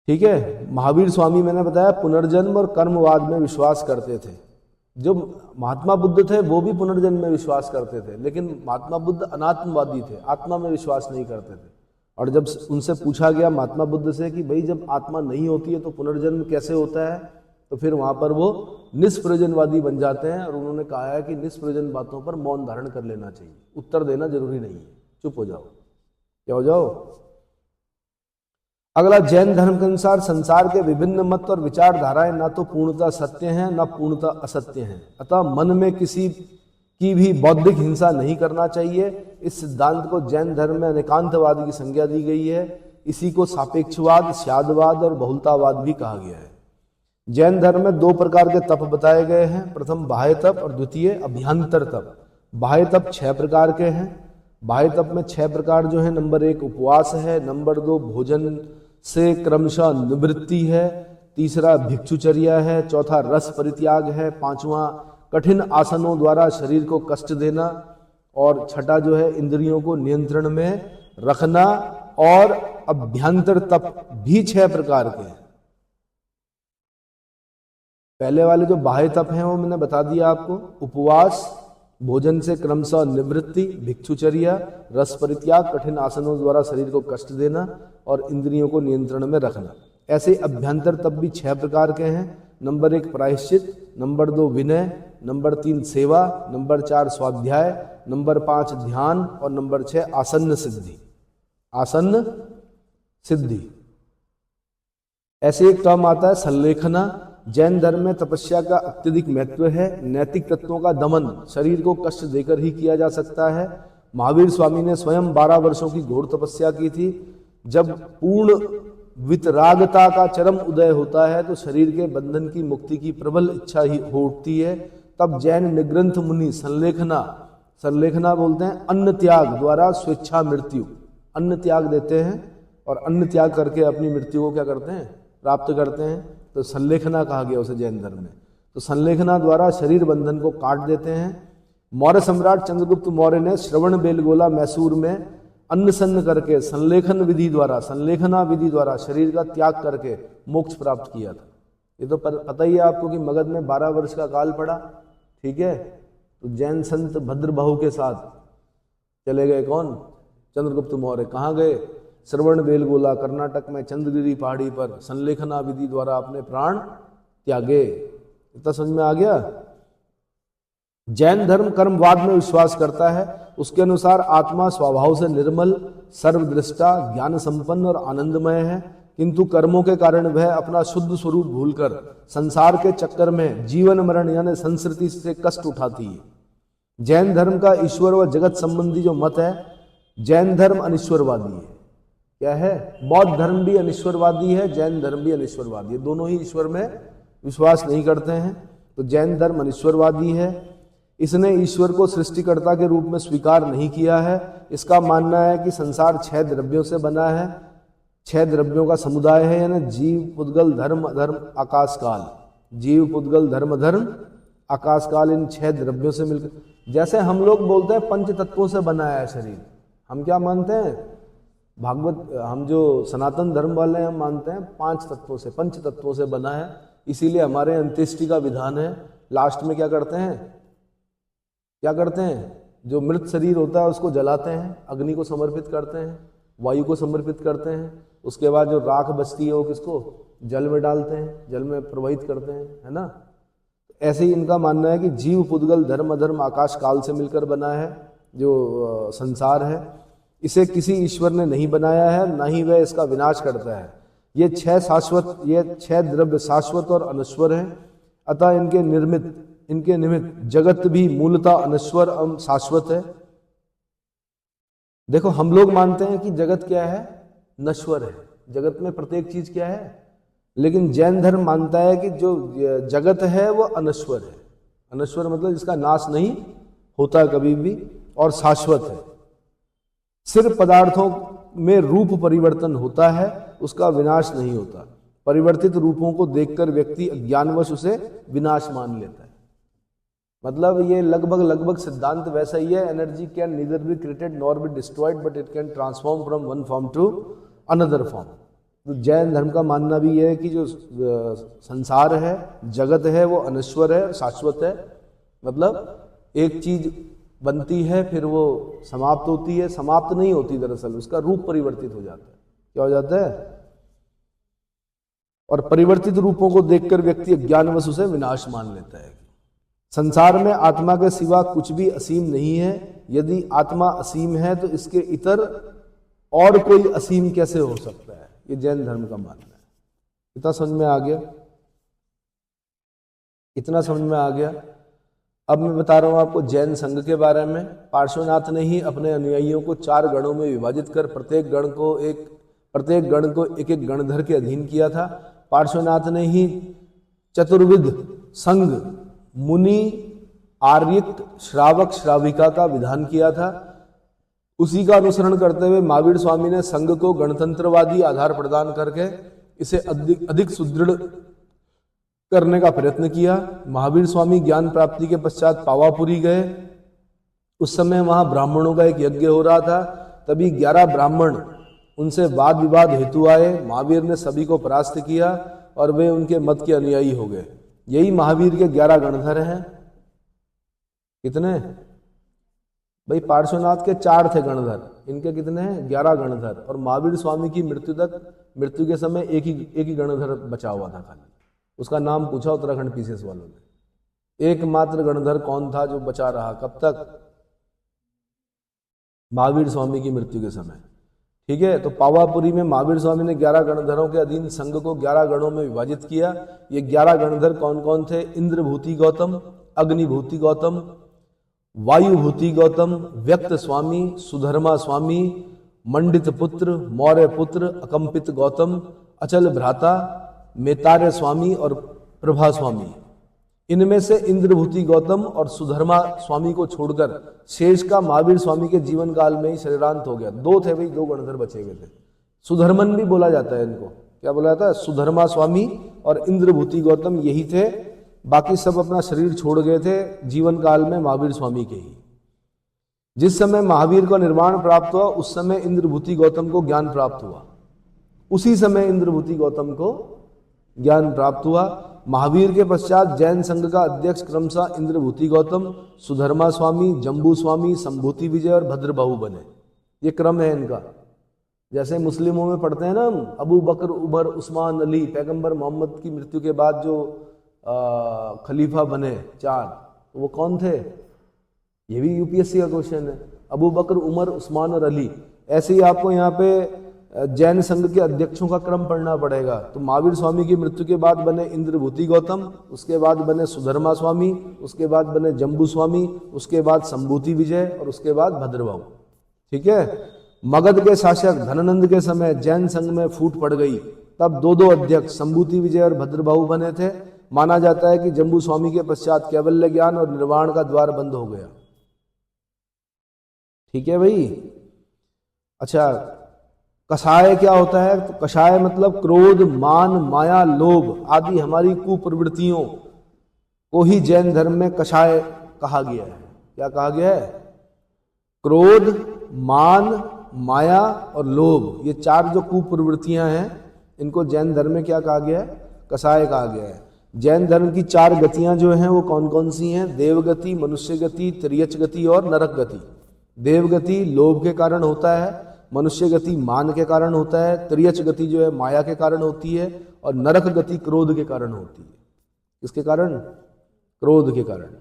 ठीक है। महावीर स्वामी मैंने बताया पुनर्जन्म और कर्मवाद में विश्वास करते थे। जो महात्मा बुद्ध थे वो भी पुनर्जन्म में विश्वास करते थे, लेकिन महात्मा बुद्ध अनात्मवादी थे, आत्मा में विश्वास नहीं करते थे। और जब उनसे पूछा गया महात्मा बुद्ध से कि भाई जब आत्मा नहीं होती है तो पुनर्जन्म कैसे होता है, तो फिर वहां पर वो निष्प्रयोजनवादी बन जाते हैं। और उन्होंने कहा है कि निष्प्रयोजन बातों पर मौन धारण कर लेना चाहिए, उत्तर देना जरूरी नहीं है, चुप हो जाओ। क्या हो जाओ? अगला, जैन धर्म के अनुसार संसार के विभिन्न मत और विचारधाराएं ना तो पूर्णतः सत्य हैं ना पूर्णतः असत्य हैं, अतः मन में किसी की भी बौद्धिक हिंसा नहीं करना चाहिए। इस सिद्धांत को जैन धर्म में अनेकांतवाद की संज्ञा दी गई है। इसी को सापेक्षवाद, स्यादवाद और बहुलतावाद भी कहा गया है। जैन धर्म में 2 प्रकार के तप बताए गए हैं। प्रथम बाह्य तप और द्वितीय अभ्यंतर तप। बाह्य तप 6 प्रकार के हैं। बाह्य तप में 6 प्रकार जो है, नंबर 1 उपवास है, नंबर 2 भोजन से क्रमशः निवृत्ति है, तीसरा भिक्षुचर्या है, चौथा रस परित्याग है, पांचवा कठिन आसनों द्वारा शरीर को कष्ट देना, और छठा जो है इंद्रियों को नियंत्रण में रखना। और अभ्यंतर तप भी 6 प्रकार के हैं। पहले वाले जो बाह्य तप हैं वो मैंने बता दिया आपको, उपवास, भोजन से क्रमशः निवृत्ति, भिक्षुचर्या, रस परित्याग, कठिन आसनों द्वारा शरीर को कष्ट देना और इंद्रियों को नियंत्रण में रखना। ऐसे अभ्यंतर तप भी 6 प्रकार के हैं। नंबर 1 प्रायश्चित, नंबर 2 विनय, नंबर 3 सेवा, नंबर 4 स्वाध्याय, नंबर 5 ध्यान और नंबर 6 आसन्न सिद्धि। आसन्न सिद्धि। ऐसे एक टर्म आता है संलेखना। जैन धर्म में तपस्या का अत्यधिक महत्व है। नैतिक तत्वों का दमन शरीर को कष्ट देकर ही किया जा सकता है। महावीर स्वामी ने स्वयं 12 वर्षों की घोर तपस्या की थी। जब पूर्ण वितरागता का चरम उदय होता है तो शरीर के बंधन की मुक्ति की प्रबल इच्छा ही उठती है। तब जैन निग्रंथ मुनि संलेखना बोलते हैं अन्न त्याग द्वारा स्वेच्छा मृत्यु, अन्न त्याग देते हैं और अन्न त्याग करके अपनी मृत्यु को क्या करते हैं, प्राप्त करते हैं। तो संलेखना कहा गया उसे जैन धर्म में। तो संलेखना द्वारा शरीर बंधन को काट देते हैं। मौर्य सम्राट चंद्रगुप्त मौर्य ने श्रवण बेलगोला मैसूर में अन्न सन्न करके संलेखना विधि द्वारा शरीर का त्याग करके मोक्ष प्राप्त किया था। ये तो पता ही है आपको कि मगध में 12 वर्ष का काल पड़ा, ठीक है। तो जैन संत भद्रबाहु के साथ चले गए कौन, चंद्रगुप्त मौर्य। कहाँ गए, श्रवण बेलगोला कर्नाटक में चंद्रगिरी पहाड़ी पर संलेखना विधि द्वारा अपने प्राण त्यागे। इतना समझ में आ गया। जैन धर्म कर्मवाद में विश्वास करता है। उसके अनुसार आत्मा स्वभाव से निर्मल, सर्वदृष्टा, ज्ञान संपन्न और आनंदमय है, किंतु कर्मों के कारण वह अपना शुद्ध स्वरूप भूलकर संसार के चक्कर में जीवन मरण यानी संस्कृति से कष्ट उठाती है। जैन धर्म का ईश्वर व जगत संबंधी जो मत है, जैन धर्म अनिश्वरवादी है। क्या है, बौद्ध धर्म भी अनिश्वरवादी है, जैन धर्म भी अनिश्वरवादी है। दोनों ही ईश्वर में विश्वास नहीं करते हैं। तो जैन धर्म अनिश्वरवादी है। इसने ईश्वर को सृष्टिकर्ता के रूप में स्वीकार नहीं किया है। इसका मानना है कि संसार 6 द्रव्यों से बना है, 6 द्रव्यों का समुदाय है, यानी जीव, पुद्गल, धर्म, अधर्म, आकाश काल। जीव, पुद्गल, धर्म, अधर्म, आकाश काल, इन 6 द्रव्यों से मिलकर, जैसे हम लोग बोलते हैं पंच तत्वों से बनाया है शरीर। हम क्या मानते हैं, भागवत, हम जो सनातन धर्म वाले हैं, हम मानते हैं 5 तत्वों से, पंच तत्वों से बना है। इसीलिए हमारे अंत्येष्टि का विधान है। लास्ट में क्या करते हैं, जो मृत शरीर होता है उसको जलाते हैं, अग्नि को समर्पित करते हैं, वायु को समर्पित करते हैं। उसके बाद जो राख बचती है वो किसको, जल में डालते हैं, जल में प्रवाहित करते हैं, है ना। ऐसे ही इनका मानना है कि जीव, पुद्गल, धर्म, अधर्म, आकाश काल से मिलकर बना है जो संसार है। इसे किसी ईश्वर ने नहीं बनाया है, ना ही वह इसका विनाश करता है। ये 6 द्रव्य शाश्वत और अनश्वर हैं। अतः इनके निमित्त जगत भी मूलतः अनश्वर एवं शाश्वत है। देखो, हम लोग मानते हैं कि जगत क्या है, नश्वर है। जगत में प्रत्येक चीज क्या है, लेकिन जैन धर्म मानता है कि जो जगत है वो अनश्वर है। अनश्वर मतलब जिसका नाश नहीं होता कभी भी, और शाश्वत है। सिर्फ पदार्थों में रूप परिवर्तन होता है, उसका विनाश नहीं होता। परिवर्तित रूपों को देखकर व्यक्ति अज्ञानवश उसे विनाश मान लेता है। मतलब ये लगभग सिद्धांत वैसा ही है। Energy can neither be created nor be destroyed, but it can transform from one form to another form. तो जैन धर्म का मानना भी है कि जो संसार है, जगत है, वो अनश्वर है, शाश्वत है। मतलब एक चीज बनती है, फिर वो समाप्त होती है, समाप्त नहीं होती, दरअसल उसका रूप परिवर्तित हो जाता है। क्या हो जाता है, और परिवर्तित रूपों को देखकर व्यक्ति अज्ञानवश उसे विनाश मान लेता है। संसार में आत्मा के सिवा कुछ भी असीम नहीं है। यदि आत्मा असीम है तो इसके इतर और कोई असीम कैसे हो सकता है, ये जैन धर्म का मानना है। इतना समझ में आ गया, इतना समझ में आ गया। अब मैं बता रहा हूं आपको जैन संघ के बारे में। पार्श्वनाथ ने ही अपने अनुयायियों को 4 गणों में विभाजित कर प्रत्येक गण को एक एक गणधर के अधीन किया था। पार्श्वनाथ ने ही चतुर्विध संघ, मुनि, आर्यिक, श्रावक, श्राविका का विधान किया था। उसी का अनुसरण करते हुए महावीर स्वामी ने संघ को गणतंत्रवादी आधार प्रदान करके इसे अधिक अधिक सुदृढ़ करने का प्रयत्न किया। महावीर स्वामी ज्ञान प्राप्ति के पश्चात पावापुरी गए। उस समय वहां ब्राह्मणों का एक यज्ञ हो रहा था। तभी 11 ब्राह्मण उनसे वाद विवाद हेतु आए। महावीर ने सभी को परास्त किया और वे उनके मत के अनुयायी हो गए। यही महावीर के 11 गणधर हैं। कितने भाई? पार्श्वनाथ के 4 थे गणधर, इनके कितने हैं? 11 गणधर। और महावीर स्वामी की मृत्यु के समय एक ही गणधर बचा हुआ था खाली। उसका नाम पूछा उत्तराखंड पीसीएस वालों ने। एकमात्र गणधर कौन था जो बचा रहा? कब तक? महावीर स्वामी की मृत्यु के समय। ठीक है, तो पावापुरी में महावीर स्वामी ने 11 गणधरों के अधीन संघ को 11 गणों में विभाजित किया। ये 11 गणधर कौन कौन थे? इंद्रभूति गौतम, अग्निभूति गौतम, वायुभूति गौतम, व्यक्त स्वामी, सुधर्मा स्वामी, मंडित पुत्र, मौर्य पुत्र, अकंपित गौतम, अचल भ्राता, मेतार्य स्वामी और प्रभा स्वामी। इनमें से इंद्रभूति गौतम और सुधर्मा स्वामी को छोड़कर शेष का महावीर स्वामी के जीवन काल में ही शरीरांत हो गया। 2 थे भाई, 2 गणधर बचे हुए थे। सुधर्मन भी बोला जाता है इनको। क्या बोला जाता है? सुधर्मा स्वामी और इंद्रभूति गौतम यही थे। बाकी सब अपना शरीर छोड़ गए थे जीवन काल में महावीर स्वामी के ही। जिस समय महावीर को निर्वाण प्राप्त हुआ उस समय इंद्रभूति गौतम को ज्ञान प्राप्त हुआ। उसी समय इंद्रभूति गौतम को ज्ञान प्राप्त हुआ। महावीर के पश्चात जैन संघ का अध्यक्ष क्रमशः इंद्रभूति गौतम, सुधर्मा स्वामी, जम्बू स्वामी, संभूति विजय और भद्रबाहु बने। ये क्रम है इनका। जैसे मुस्लिमों में पढ़ते हैं ना हम, अबू बकर, उमर, उस्मान, अली, पैगंबर मोहम्मद की मृत्यु के बाद जो खलीफा बने 4, तो वो कौन थे? ये भी यूपीएससी का क्वेश्चन है। अबू बकर, उमर, उस्मान और अली। ऐसे ही आपको यहाँ पे जैन संघ के अध्यक्षों का क्रम पढ़ना पड़ेगा। तो महावीर स्वामी की मृत्यु के बाद बने इंद्रभूति गौतम, उसके बाद बने सुधर्मा स्वामी, उसके बाद बने जम्बू स्वामी, उसके बाद संभूति विजय और उसके बाद भद्रबाहु। ठीक है। मगध के शासक धनानंद के समय जैन संघ में फूट पड़ गई। तब 2 अध्यक्ष संभूति विजय और भद्रबाहु बने थे। माना जाता है कि जम्बू स्वामी के पश्चात कैवल्य ज्ञान और निर्वाण का द्वार बंद हो गया। ठीक है भाई। अच्छा, कषाय क्या होता है? तो कषाय मतलब क्रोध, मान, माया, लोभ आदि हमारी कुप्रवृत्तियों को ही जैन धर्म में कषाय कहा गया है। क्या कहा गया है? क्रोध, मान, माया और लोभ, ये 4 जो कुप्रवृत्तियां हैं, इनको जैन धर्म में क्या कहा गया है? कषाय कहा गया है। जैन धर्म की 4 गतियां जो हैं वो कौन कौन सी हैं? देवगति, मनुष्य गति, त्रियच गति और नरक गति। देवगति लोभ के कारण होता है, मनुष्य गति मान के कारण होता है, त्रियच गति जो है माया के कारण होती है और नरक गति क्रोध के कारण होती है। किसके कारण? क्रोध के कारण।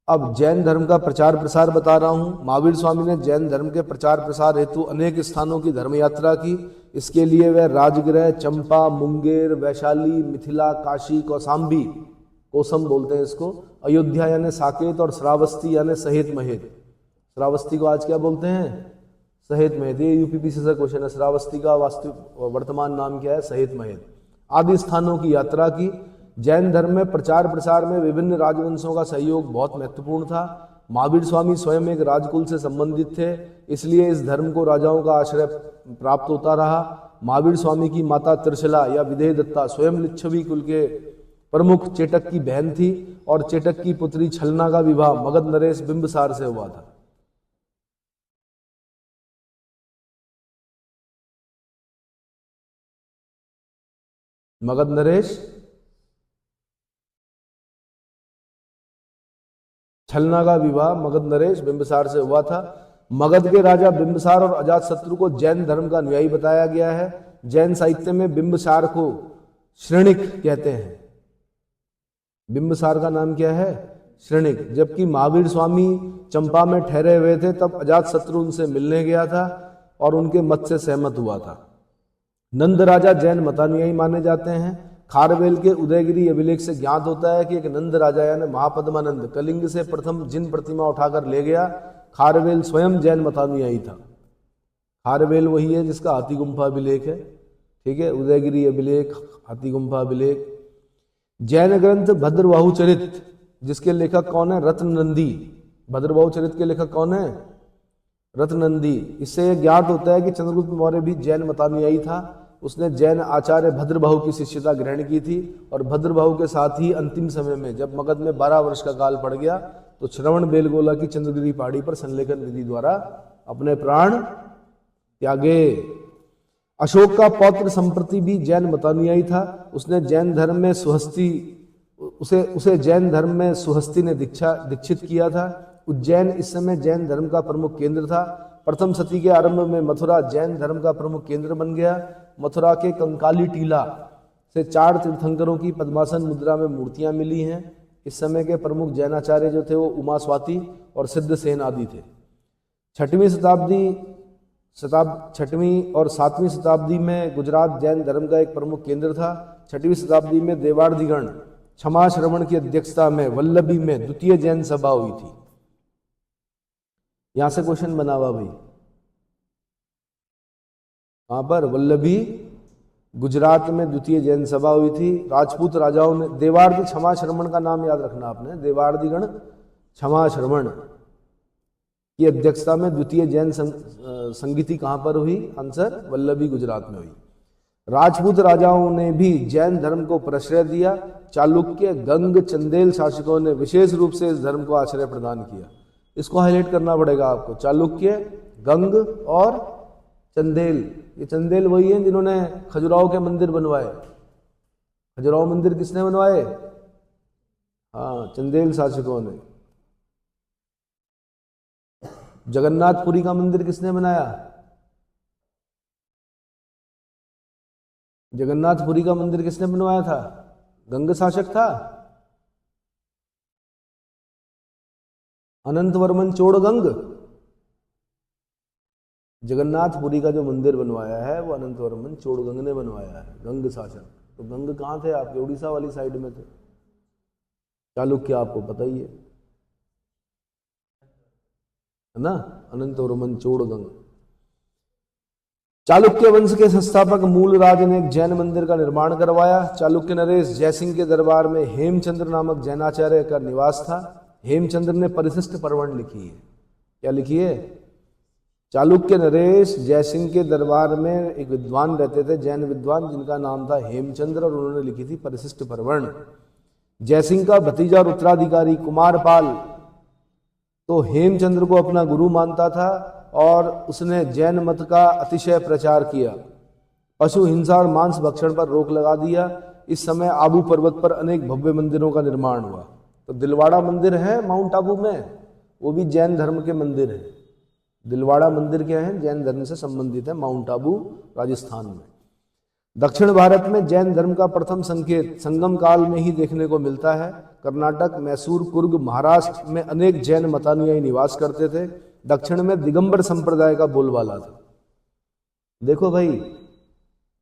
अब जैन धर्म का प्रचार प्रसार बता रहा हूं। महावीर स्वामी ने जैन धर्म के प्रचार प्रसार हेतु अनेक स्थानों की धर्म यात्रा की। इसके लिए वह राजगृह, चंपा, मुंगेर, वैशाली, मिथिला, काशी, कौशाम्बी, कोसम बोलते हैं इसको, अयोध्या यानी साकेत और श्रावस्ती यानी सहेत महेत। श्रावस्ती को आज क्या बोलते हैं? सहेत महेत। ये यूपीपीसी से क्वेश्चन है। श्रावस्ती का वास्तविक वर्तमान नाम क्या है? सहेत महेत। आदि स्थानों की यात्रा की। जैन धर्म में प्रचार प्रसार में विभिन्न राजवंशों का सहयोग बहुत महत्वपूर्ण था। महावीर स्वामी स्वयं एक राजकुल से संबंधित थे, इसलिए इस धर्म को राजाओं का आश्रय प्राप्त होता रहा। महावीर स्वामी की माता त्रिशला या विदेह दत्ता स्वयं लिच्छवी कुल के प्रमुख चेटक की बहन थी और चेटक की पुत्री छलना का विवाह मगध नरेश बिंबसार से हुआ था। मगध नरेश छलना का विवाह मगध नरेश बिंबसार से हुआ था। मगध के राजा बिंबसार और अजातशत्रु को जैन धर्म का अनुयायी बताया गया है। जैन साहित्य में बिंबसार को श्रेणिक कहते हैं। बिंबसार का नाम क्या है? श्रेणिक। जबकि महावीर स्वामी चंपा में ठहरे हुए थे तब अजातशत्रु उनसे मिलने गया था और उनके मत से सहमत हुआ था। नंद राजा जैन मतानुयायी माने जाते हैं। खारवेल के उदयगिरी अभिलेख से ज्ञात होता है कि एक नंद राजा यानी महापद्मानंद कलिंग से प्रथम जिन प्रतिमा उठाकर ले गया, खारवेल स्वयं जैन मतानुयायी था। खारवेल वही है जिसका हाथी गुम्फा अभिलेख है। ठीक है, उदयगिरी अभिलेख, हाथी गुम्फा अभिलेख। जैन ग्रंथ भद्रबाहु चरित जिसके लेखक कौन है? रत्ननंदी। भद्रबाहु चरित के लेखक कौन है? रत्ननंदी। इससे यह ज्ञात होता है कि चंद्रगुप्त मौर्य भी जैन मतानुयायी था। उसने जैन आचार्य भद्रबाहु की शिष्यता ग्रहण की थी और भद्रबाहु के साथ ही अंतिम समय में जब मगध में 12 वर्ष का काल पड़ गया तो श्रवण बेलगोला की चंद्रगिरी पहाड़ी पर संलेखन विधि द्वारा अपने प्राण त्यागे। अशोक का पौत्र संप्रति भी जैन मतानुयायी था। उसने जैन धर्म में सुहस्ती उसे जैन धर्म में सुहस्ती ने दीक्षित किया था। उज्जैन इस समय जैन धर्म का प्रमुख केंद्र था। प्रथम सदी के आरंभ में मथुरा जैन धर्म का प्रमुख केंद्र बन गया। मथुरा के कंकाली टीला से 4 तीर्थंकरों की पद्मासन मुद्रा में मूर्तियां मिली हैं। इस समय के प्रमुख जैनाचार्य जो थे वो उमा स्वाति और सिद्धसेन आदि थे। 6वीं और 7वीं शताब्दी में गुजरात जैन धर्म का एक प्रमुख केंद्र था। 6वीं शताब्दी में देवार्दिगण क्षमा श्रवण की अध्यक्षता में वल्लभी में द्वितीय जैन सभा हुई थी। यहां से क्वेश्चन बना हुआ भाई, वहां पर वल्लभी गुजरात में द्वितीय जैन सभा हुई थी। राजपूत राजाओं ने देवार्दी क्षमा श्रवण का नाम याद रखना आपने, देवार्दिगण क्षमा श्रवण की अध्यक्षता में द्वितीय जैन संगीति कहां पर हुई? आंसर वल्लभी गुजरात में हुई। राजपूत राजाओं ने भी जैन धर्म को प्रश्रय दिया। चालुक्य, गंग, चंदेल शासकों ने विशेष रूप से इस धर्म को आश्रय प्रदान किया। इसको हाईलाइट करना पड़ेगा आपको। चालुक्य, गंग और चंदेल, ये चंदेल वही हैं जिन्होंने खजुराहो के मंदिर बनवाए। खजुराहो मंदिर किसने बनवाए? हाँ, चंदेल शासकों ने। जगन्नाथपुरी का मंदिर किसने बनाया? जगन्नाथपुरी का मंदिर किसने बनवाया था? गंग शासक था। अनंतवर्मन चोड़गंग। जगन्नाथपुरी का जो मंदिर बनवाया है वो अनंतवर्मन चोड़गंग ने बनवाया है, गंग शासक। तो गंग कहाँ थे आपके? उड़ीसा वाली साइड में थे। चालुक्य आपको पता ही है ना, अनंतवर्मन चोड़गंग। चालुक्य वंश के संस्थापक मूलराज ने एक जैन मंदिर का निर्माण करवाया। चालुक्य नरेश जयसिंह के दरबार में हेमचंद्र नामक जैनाचार्य का निवास था। हेमचंद्र ने परिशिष्ट पर्वण लिखी है। क्या लिखी है? चालुक्य नरेश जयसिंह के दरबार में एक विद्वान रहते थे, जैन विद्वान, जिनका नाम था हेमचंद्र, और उन्होंने लिखी थी परिशिष्ट पर्वण। जयसिंह का भतीजा और उत्तराधिकारी कुमारपाल तो हेमचंद्र को अपना गुरु मानता था और उसने जैन मत का अतिशय प्रचार किया। पशु हिंसा और मांस भक्षण पर रोक लगा दिया। इस समय आबू पर्वत पर अनेक भव्य मंदिरों का निर्माण हुआ। तो दिलवाड़ा मंदिर है माउंट आबू में, वो भी जैन धर्म के मंदिर है। दिलवाड़ा मंदिर क्या है? जैन धर्म से संबंधित है, माउंट आबू राजस्थान में। दक्षिण भारत में जैन धर्म का प्रथम संकेत संगम काल में ही देखने को मिलता है। कर्नाटक, मैसूर, कुर्ग, महाराष्ट्र में अनेक जैन मतानुयायी निवास करते थे। दक्षिण में दिगंबर संप्रदाय का बोलबाला था। देखो भाई,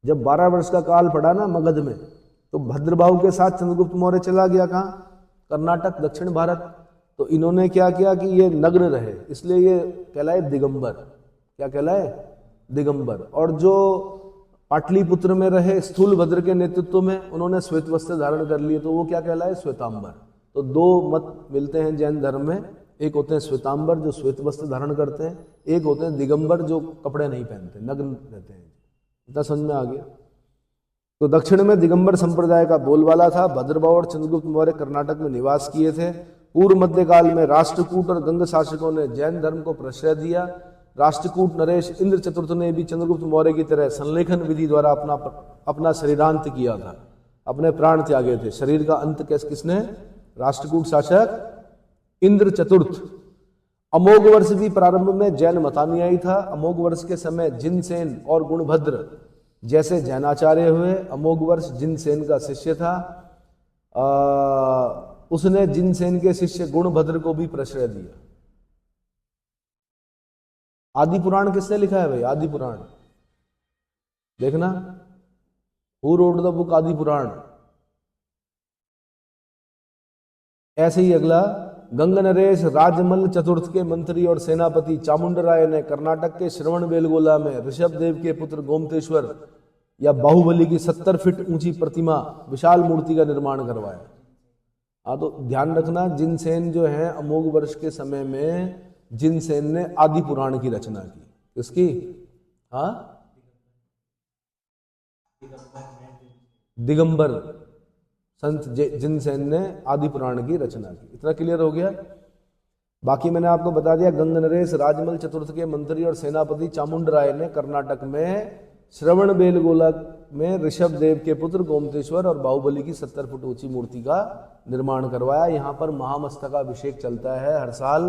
जब 12 वर्ष का काल पड़ा ना मगध में, तो भद्रबाहु के साथ चंद्रगुप्त मौर्य चला गया कहाँ? कर्नाटक, दक्षिण भारत। तो इन्होंने क्या किया कि ये नग्न रहे, इसलिए ये कहलाए दिगंबर। क्या कहलाए? दिगंबर। और जो पाटलिपुत्र में रहे स्थूलभद्र के नेतृत्व में, उन्होंने श्वेत वस्त्र धारण कर लिए, तो वो क्या कहलाए? श्वेतांबर। तो 2 मत मिलते हैं जैन धर्म में। एक होते हैं श्वेतांबर जो श्वेत वस्त्र धारण करते हैं, एक होते हैं दिगंबर जो कपड़े नहीं पहनते, नग्न रहते हैं। इतना समझ में आ गया? तो दक्षिण में दिगंबर संप्रदाय का बोलबाला था। भद्रबाहु और चंद्रगुप्त मौर्य कर्नाटक में निवास किए थे। पूर्व मध्यकाल में राष्ट्रकूट और गंग शासकों ने जैन धर्म को प्रश्रय दिया। राष्ट्रकूट नरेश इंद्र चतुर्थ ने भी चंद्रगुप्त मौर्य की तरह संलेखन विधि द्वारा अपना शरीरांत किया था, अपने प्राण त्यागे थे। शरीर का अंत किसने? राष्ट्रकूट शासक इंद्र चतुर्थ। अमोघ वर्ष भी प्रारंभ में जैन मतानुयायी था। अमोघ वर्ष के समय जिनसेन और गुणभद्र जैसे जैनाचार्य हुए। अमोघ वर्ष जिनसेन का शिष्य था। उसने जिनसेन के शिष्य गुणभद्र को भी प्रश्रय दिया। आदि पुराण किसने लिखा है भाई? आदि पुराण देखना, हु रोट द बुक आदि पुराण। ऐसे ही अगला, गंग नरेश राजमल चतुर्थ के मंत्री और सेनापति चामुंडराय ने कर्नाटक के श्रवण बेलगोला में ऋषभ देव के पुत्र गोमतेश्वर या बाहुबली की 70 फीट ऊंची प्रतिमा, विशाल मूर्ति का निर्माण करवाया। हाँ, तो ध्यान रखना, जिनसेन जो है अमोघ वर्ष के समय में जिनसेन ने आदि पुराण की रचना की। किसकी? हाँ, दिगंबर संत जिनसेन ने आदि पुराण की रचना की। इतना क्लियर हो गया। बाकी मैंने आपको बता दिया, गंग नरेश राजमल चतुर्थ के मंत्री और सेनापति चामुंड राय ने कर्नाटक में श्रवण बेलगोला में ऋषभ देव के पुत्र गोमतेश्वर और बाहुबली की 70 फुट ऊंची मूर्ति का निर्माण करवाया। यहाँ पर महामस्तकाभिषेक चलता है हर साल।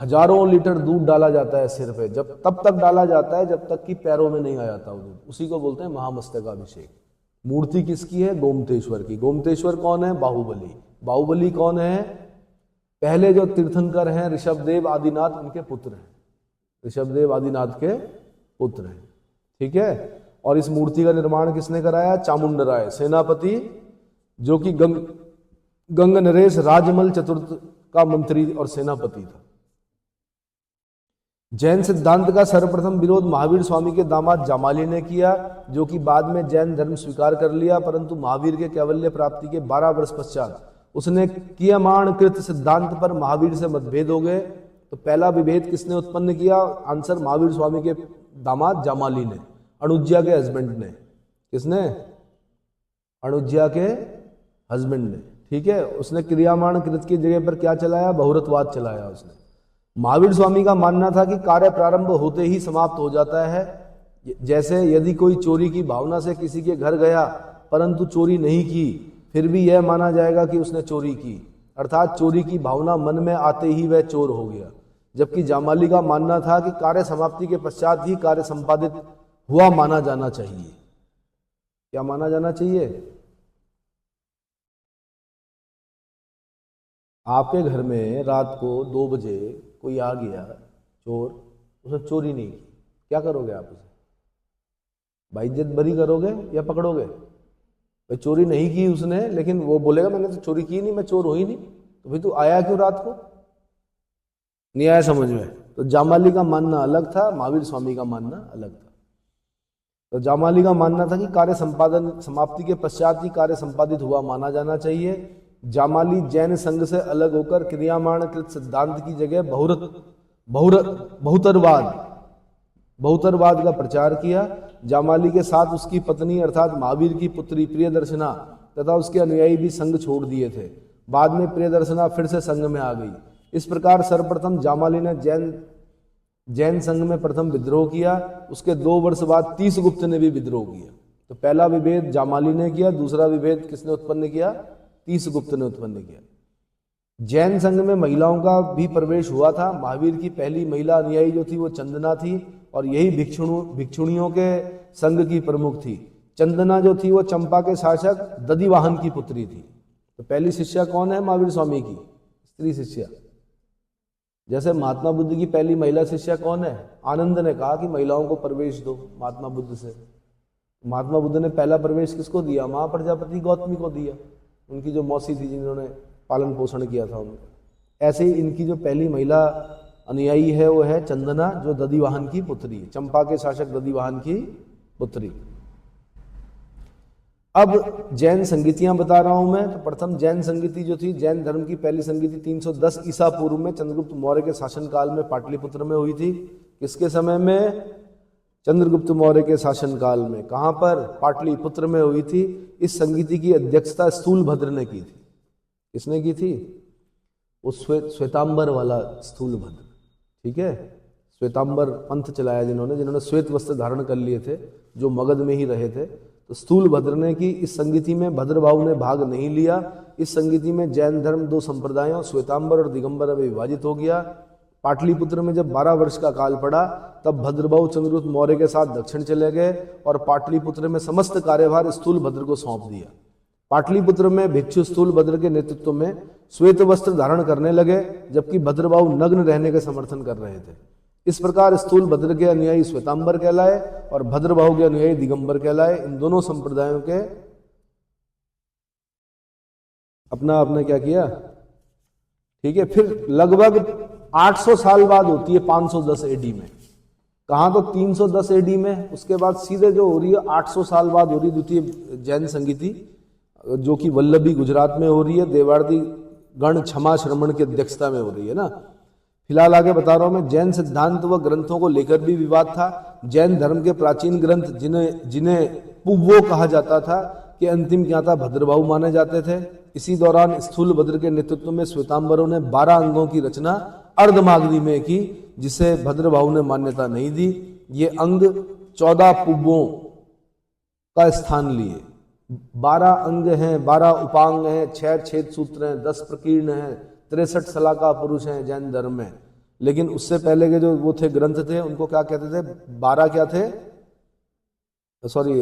हजारों लीटर दूध डाला जाता है सिर पे, जब तब तक डाला जाता है जब तक कि पैरों में नहीं आ जाता वो दूध, उसी को बोलते हैं महामस्तकाभिषेक। मूर्ति किसकी है? गोमतेश्वर की। गोमतेश्वर कौन है? बाहुबली। बाहुबली कौन है? पहले जो तीर्थंकर हैं ऋषभदेव आदिनाथ, उनके पुत्र हैं। ऋषभदेव आदिनाथ के पुत्र हैं, ठीक है। और इस मूर्ति का निर्माण किसने कराया? चामुंड राय, सेनापति, जो कि गंग नरेश राजमल चतुर्थ का मंत्री और सेनापति था। जैन सिद्धांत का सर्वप्रथम विरोध महावीर स्वामी के दामाद जामाली ने किया, जो कि बाद में जैन धर्म स्वीकार कर लिया, परंतु महावीर के कैवल्य प्राप्ति के 12 वर्ष पश्चात उसने कियमाण कृत सिद्धांत पर महावीर से मतभेद हो गए। तो पहला विभेद किसने उत्पन्न किया? आंसर, महावीर स्वामी के दामाद जामाली ने, अणुज्या के हस्बैंड ने। किसने? अणुज्या के हस्बैंड ने, ठीक है। उसने क्रियामाण कृत की जगह पर क्या चलाया? बहुरतवाद चलाया उसने। महावीर स्वामी का मानना था कि कार्य प्रारंभ होते ही समाप्त हो जाता है। जैसे यदि कोई चोरी की भावना से किसी के घर गया परंतु चोरी नहीं की, फिर भी यह माना जाएगा कि उसने चोरी की, अर्थात चोरी की भावना मन में आते ही वह चोर हो गया। जबकि जामाली का मानना था कि कार्य समाप्ति के पश्चात ही कार्य संपादित हुआ माना जाना चाहिए। क्या माना जाना चाहिए? आपके घर में रात को 2 बजे कोई आ गया चोर, उसने चोरी नहीं की, क्या करोगे आप उसे? बाइज्जत बरी करोगे या पकड़ोगे? भाई चोरी नहीं की उसने, लेकिन वो बोलेगा मैंने तो चोरी की नहीं, मैं चोर हो ही नहीं, तो भाई तू आया क्यों रात को? नहीं आया समझ में? तो जामाली का मानना अलग था, महावीर स्वामी का मानना अलग था। तो जामाली का मानना था कि कार्य संपादन समाप्ति के पश्चात ही कार्य संपादित हुआ माना जाना चाहिए। जामाली जैन संघ से अलग होकर क्रियामाण कृत सिद्धांत की जगह बहुतरवाद का प्रचार किया। जामाली के साथ उसकी पत्नी अर्थात महावीर की पुत्री प्रियदर्शना तथा उसके अनुयायी भी संघ छोड़ दिए थे। बाद में प्रियदर्शना फिर से संघ में आ गई। इस प्रकार सर्वप्रथम जामाली ने जैन संघ में प्रथम विद्रोह किया। उसके 2 वर्ष बाद तीसगुप्त ने भी विद्रोह किया। तो पहला विभेद जामाली ने किया, दूसरा विभेद किसने उत्पन्न किया? तीसगुप्त ने उत्पन्न किया। जैन संघ में महिलाओं का भी प्रवेश हुआ था। महावीर की पहली महिला अनुयायी जो थी वो चंदना थी और यही भिक्षुणियों के संघ की प्रमुख थी। चंदना जो थी वो चंपा के शासक दधिवाहन की पुत्री थी। तो पहली शिष्या कौन है महावीर स्वामी की? स्त्री शिष्या। जैसे महात्मा बुद्ध की पहली महिला शिष्या कौन है? आनंद ने कहा कि महिलाओं को प्रवेश दो महात्मा बुद्ध से। महात्मा बुद्ध ने पहला प्रवेश किसको दिया? मां प्रजापति गौतमी को दिया, उनकी जो मौसी थी जिन्होंने पालन पोषण किया था उनको। ऐसे ही इनकी जो पहली महिला अनुयायी है वो है चंदना, जो दधिवाहन की पुत्री है, चंपा के शासक दधिवाहन की पुत्री। अब जैन संगीतियां बता रहा हूं मैं। तो प्रथम जैन संगीति जो थी, जैन धर्म की पहली संगीति 310 ईसा पूर्व में चंद्रगुप्त मौर्य के शासनकाल में पाटलिपुत्र में हुई थी। किसके समय में? चंद्रगुप्त मौर्य के शासनकाल में। कहां पर? पाटलिपुत्र में हुई थी। इस संगीति की अध्यक्षता स्थूलभद्र ने की थी। किसने की थी? वो श्वेतांबर वाला स्थूलभद्र, ठीक है। श्वेतांबर पंथ चलाया जिन्होंने श्वेत वस्त्र धारण कर लिए थे, जो मगध में ही रहे थे। तो स्थूलभद्र ने की। इस संगीति में भद्रबाहु ने भाग नहीं लिया। इस संगीति में जैन धर्म 2 संप्रदायों श्वेतांबर और दिगंबर में विभाजित हो गया। पाटलिपुत्र में जब 12 वर्ष का काल पड़ा तब भद्रबाहु चंद्रगुप्त मौर्य के साथ दक्षिण चले गए और पाटलिपुत्र में समस्त कार्यभार स्थूलभद्र को सौंप दिया। पाटलिपुत्र में भिक्षु स्थूलभद्र के नेतृत्व में श्वेत वस्त्र धारण करने लगे, जबकि भद्रबाहु नग्न रहने का समर्थन कर रहे थे। इस प्रकार स्थूलभद्र के अनुयायी श्वेतांबर कहलाए और भद्रबाहु के अनुयायी दिगंबर कहलाए। इन दोनों संप्रदायों के अपना अपना क्या किया, ठीक है। फिर लगभग 800 साल बाद होती है 510 एडी में। कहां? तो 310 एडी में। उसके बाद सीधे जो हो रही है 800 साल बाद हो रही द्वितीय जैन संगीति, जो कि वल्लभी गुजरात में हो रही है। देवार्दी गण क्षमा श्रमण की अध्यक्षता में हो रही है ना। फिलहाल आगे बता रहा हूं मैं। जैन सिद्धांत व ग्रंथों को लेकर भी विवाद था। जैन धर्म के प्राचीन ग्रंथ जिन्हें जिन्हें पुव्वो कहा जाता था के अंतिम ज्ञाता भद्रबाहु माने जाते थे। इसी दौरान स्थूल भद्र के नेतृत्व में श्वेतांबरों ने 12 अंगों की रचना अर्धमागधी में की, जिसे भद्रबाहु ने मान्यता नहीं दी। ये अंग 14 पुव्वों का स्थान लिए। 12 अंग हैं, 12 उपांग हैं, 6 छेद सूत्र हैं, 10 प्रकीर्ण हैं, 63 सलाका पुरुष हैं जैन धर्म में। लेकिन उससे पहले के जो वो थे ग्रंथ थे उनको क्या कहते थे? 12 क्या थे? सॉरी,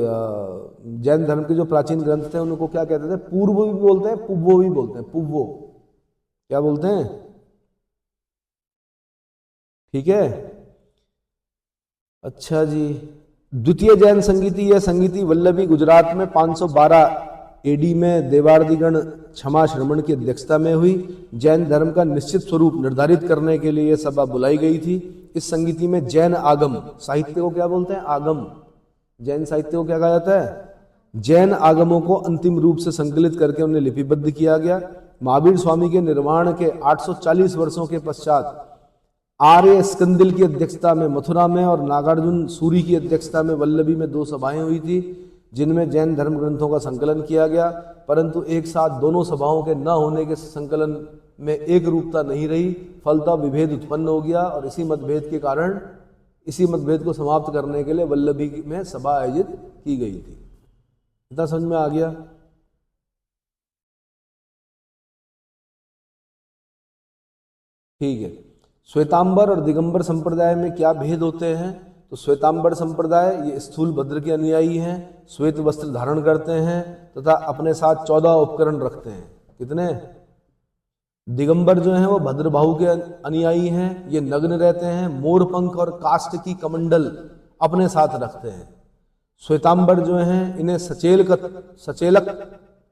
जैन धर्म के जो प्राचीन ग्रंथ थे उनको क्या कहते थे? पूर्व भी बोलते हैं, पुव्वो भी बोलते हैं। पुव्वो क्या बोलते हैं? ठीक है, अच्छा जी। द्वितीय जैन संगीति, यह संगीति वल्लभी गुजरात में 512 एडी में देवार्दिगण क्षमा श्रमण की अध्यक्षता में हुई। जैन धर्म का निश्चित स्वरूप निर्धारित करने के लिए यह सभा बुलाई गई थी। इस संगीति में जैन आगम साहित्य को क्या बोलते हैं? आगम। जैन साहित्य को क्या कहा जाता है? जैन आगमों को अंतिम रूप से संकलित करके उन्हें लिपिबद्ध किया गया। महावीर स्वामी के निर्माण के 840 वर्षों के पश्चात आर्य स्कंदिल की अध्यक्षता में मथुरा में और नागार्जुन सूरी की अध्यक्षता में वल्लभी में 2 सभाएं हुई थी, जिनमें जैन धर्म ग्रंथों का संकलन किया गया। परंतु एक साथ दोनों सभाओं के न होने के संकलन में एक रूपता नहीं रही, फलतः विभेद उत्पन्न हो गया और इसी मतभेद को समाप्त करने के लिए वल्लभी में सभा आयोजित की गई थी। इतना समझ में आ गया? ठीक है। श्वेतांबर और दिगंबर संप्रदाय में क्या भेद होते हैं? तो श्वेतांबर संप्रदाय ये स्थूल भद्र के अनुयायी हैं, श्वेत वस्त्र धारण करते हैं तथा अपने साथ 14 उपकरण रखते हैं। कितने? दिगंबर जो हैं वो भद्रबाहु के अनुयायी हैं, ये नग्न रहते हैं, मोर पंख और काष्ठ की कमंडल अपने साथ रखते हैं। श्वेतांबर जो हैं इन्हें सचेलक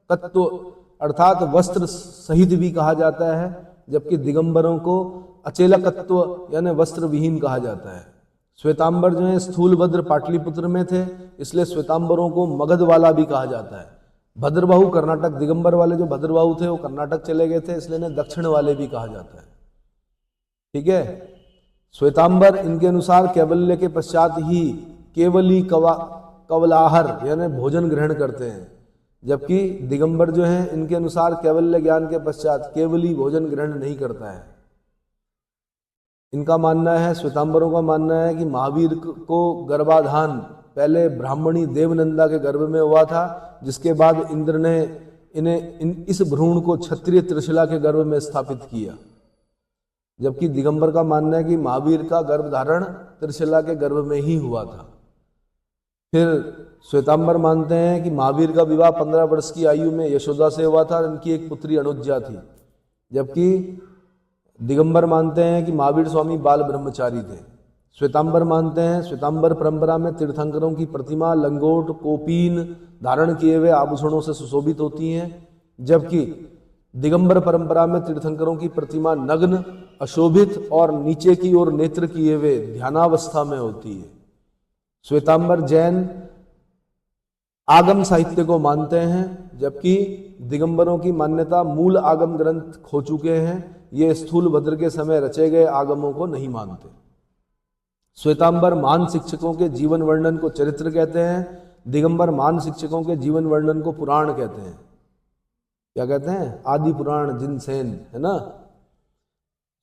तत्व अर्थात वस्त्र सहित भी कहा जाता है, जबकि दिगंबरों को अचेलकत्व यानी वस्त्र विहीन कहा जाता है। श्वेतांबर जो है स्थूल भद्र पाटलिपुत्र में थे, इसलिए श्वेतांबरों को मगध वाला भी कहा जाता है। भद्रबाहु कर्नाटक, दिगंबर वाले जो भद्रबाहु थे वो कर्नाटक चले गए थे, इसलिए इन्हें दक्षिण वाले भी कहा जाता है। ठीक है। श्वेतांबर इनके अनुसार कैवल्य के पश्चात ही केवली कवलाहर यानी भोजन ग्रहण करते हैं, जबकि दिगंबर जो है इनके अनुसार कैवल्य ज्ञान के पश्चात केवली भोजन ग्रहण नहीं करता है। इनका मानना है, श्वेतांबरों का मानना है कि महावीर को गर्भाधान पहले ब्राह्मणी देवनंदा के गर्भ में हुआ था, जिसके बाद इंद्र ने इस भ्रूण को क्षत्रिय त्रिशला के गर्भ में स्थापित किया। जबकि दिगंबर का मानना है कि महावीर का गर्भधारण त्रिशला के गर्भ में ही हुआ था। फिर श्वेतांबर मानते हैं कि महावीर का विवाह 15 वर्ष की आयु में यशोदा से हुआ था, इनकी एक पुत्री अनुज्जा थी। जबकि दिगंबर मानते हैं कि महावीर स्वामी बाल ब्रह्मचारी थे। श्वेतांबर मानते हैं श्वेतांबर परंपरा में तीर्थंकरों की प्रतिमा लंगोट कोपीन धारण किए हुए आभूषणों से सुशोभित होती हैं, जबकि दिगंबर परंपरा में तीर्थंकरों की प्रतिमा नग्न अशोभित और नीचे की ओर नेत्र किए हुए ध्यानावस्था में होती है। श्वेतांबर जैन आगम साहित्य को मानते हैं, जबकि दिगंबरों की मान्यता मूल आगम ग्रंथ खो चुके हैं, ये स्थूल भद्र के समय रचे गए आगमों को नहीं मानते। श्वेतांबर महान शिक्षकों के जीवन वर्णन को चरित्र कहते हैं, दिगंबर महान शिक्षकों के जीवन वर्णन को पुराण कहते हैं। क्या कहते हैं? आदि पुराण जिनसेन, है ना।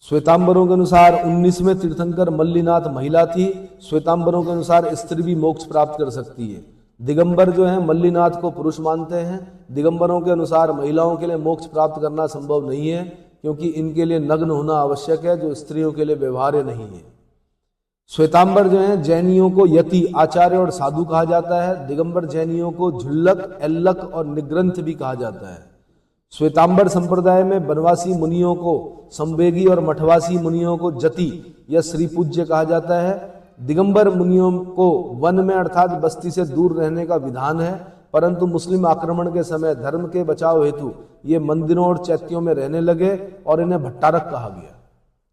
श्वेतांबरों के अनुसार 19वें तीर्थंकर मल्लीनाथ महिला थी। श्वेतांबरों के अनुसार स्त्री भी मोक्ष प्राप्त कर सकती है। दिगंबर जो है मल्लीनाथ को पुरुष मानते हैं। दिगंबरों के अनुसार महिलाओं के लिए मोक्ष प्राप्त करना संभव नहीं है, क्योंकि इनके लिए नग्न होना आवश्यक है, जो स्त्रियों के लिए व्यवहार्य नहीं है। श्वेतांबर जो है जैनियों को यति आचार्य और साधु कहा जाता है। दिगंबर जैनियों को झुल्लक एल्लक और निग्रंथ भी कहा जाता है। श्वेतांबर संप्रदाय में बनवासी मुनियों को संवेगी और मठवासी मुनियों को जति या श्री पूज्य कहा जाता है। दिगंबर मुनियों को वन में अर्थात बस्ती से दूर रहने का विधान है, परंतु मुस्लिम आक्रमण के समय धर्म के बचाव हेतु ये मंदिरों और चैत्यों में रहने लगे और इन्हें भट्टारक कहा गया।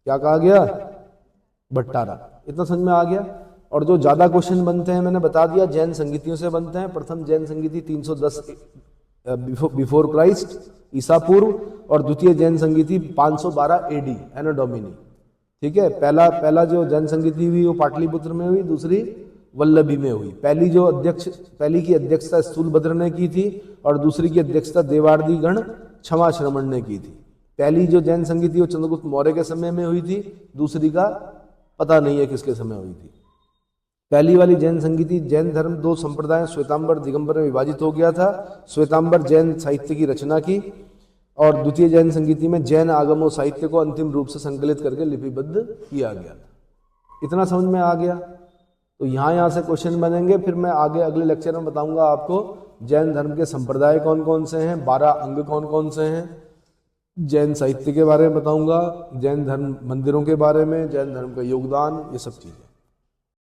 क्या कहा गया? भट्टारक। इतना समझ में आ गया। और जो ज्यादा क्वेश्चन बनते हैं मैंने बता दिया, जैन संगीतियों से बनते हैं। प्रथम जैन संगीति 310 बिफोर क्राइस्ट ईसा पूर्व, और द्वितीय जैन संगीति 512 एडी एनो डोमिनी। ठीक है। पहला पहला जो जैन संगीति हुई वो पाटलिपुत्र में हुई, दूसरी वल्लभी में हुई। पहली की अध्यक्षता स्थूलभद्र ने की थी और दूसरी की अध्यक्षता देवार्दी गण क्षमा श्रमण ने की थी। पहली जो जैन संगीति वो चंद्रगुप्त मौर्य के समय में हुई थी, दूसरी का पता नहीं है किसके समय हुई थी। पहली वाली जैन संगीति, जैन धर्म दो संप्रदाय श्वेतांबर दिगंबर में विभाजित हो गया था। श्वेतांबर जैन साहित्य की रचना की और द्वितीय जैन संगीति में जैन आगम और साहित्य को अंतिम रूप से संकलित करके लिपिबद्ध किया गया था। इतना समझ में आ गया? तो यहाँ से क्वेश्चन बनेंगे। फिर मैं आगे अगले लेक्चर में बताऊंगा आपको जैन धर्म के संप्रदाय कौन कौन से हैं, 12 अंग कौन कौन से हैं, जैन साहित्य के बारे में बताऊंगा, जैन धर्म मंदिरों के बारे में, जैन धर्म का योगदान, ये सब चीज़ें।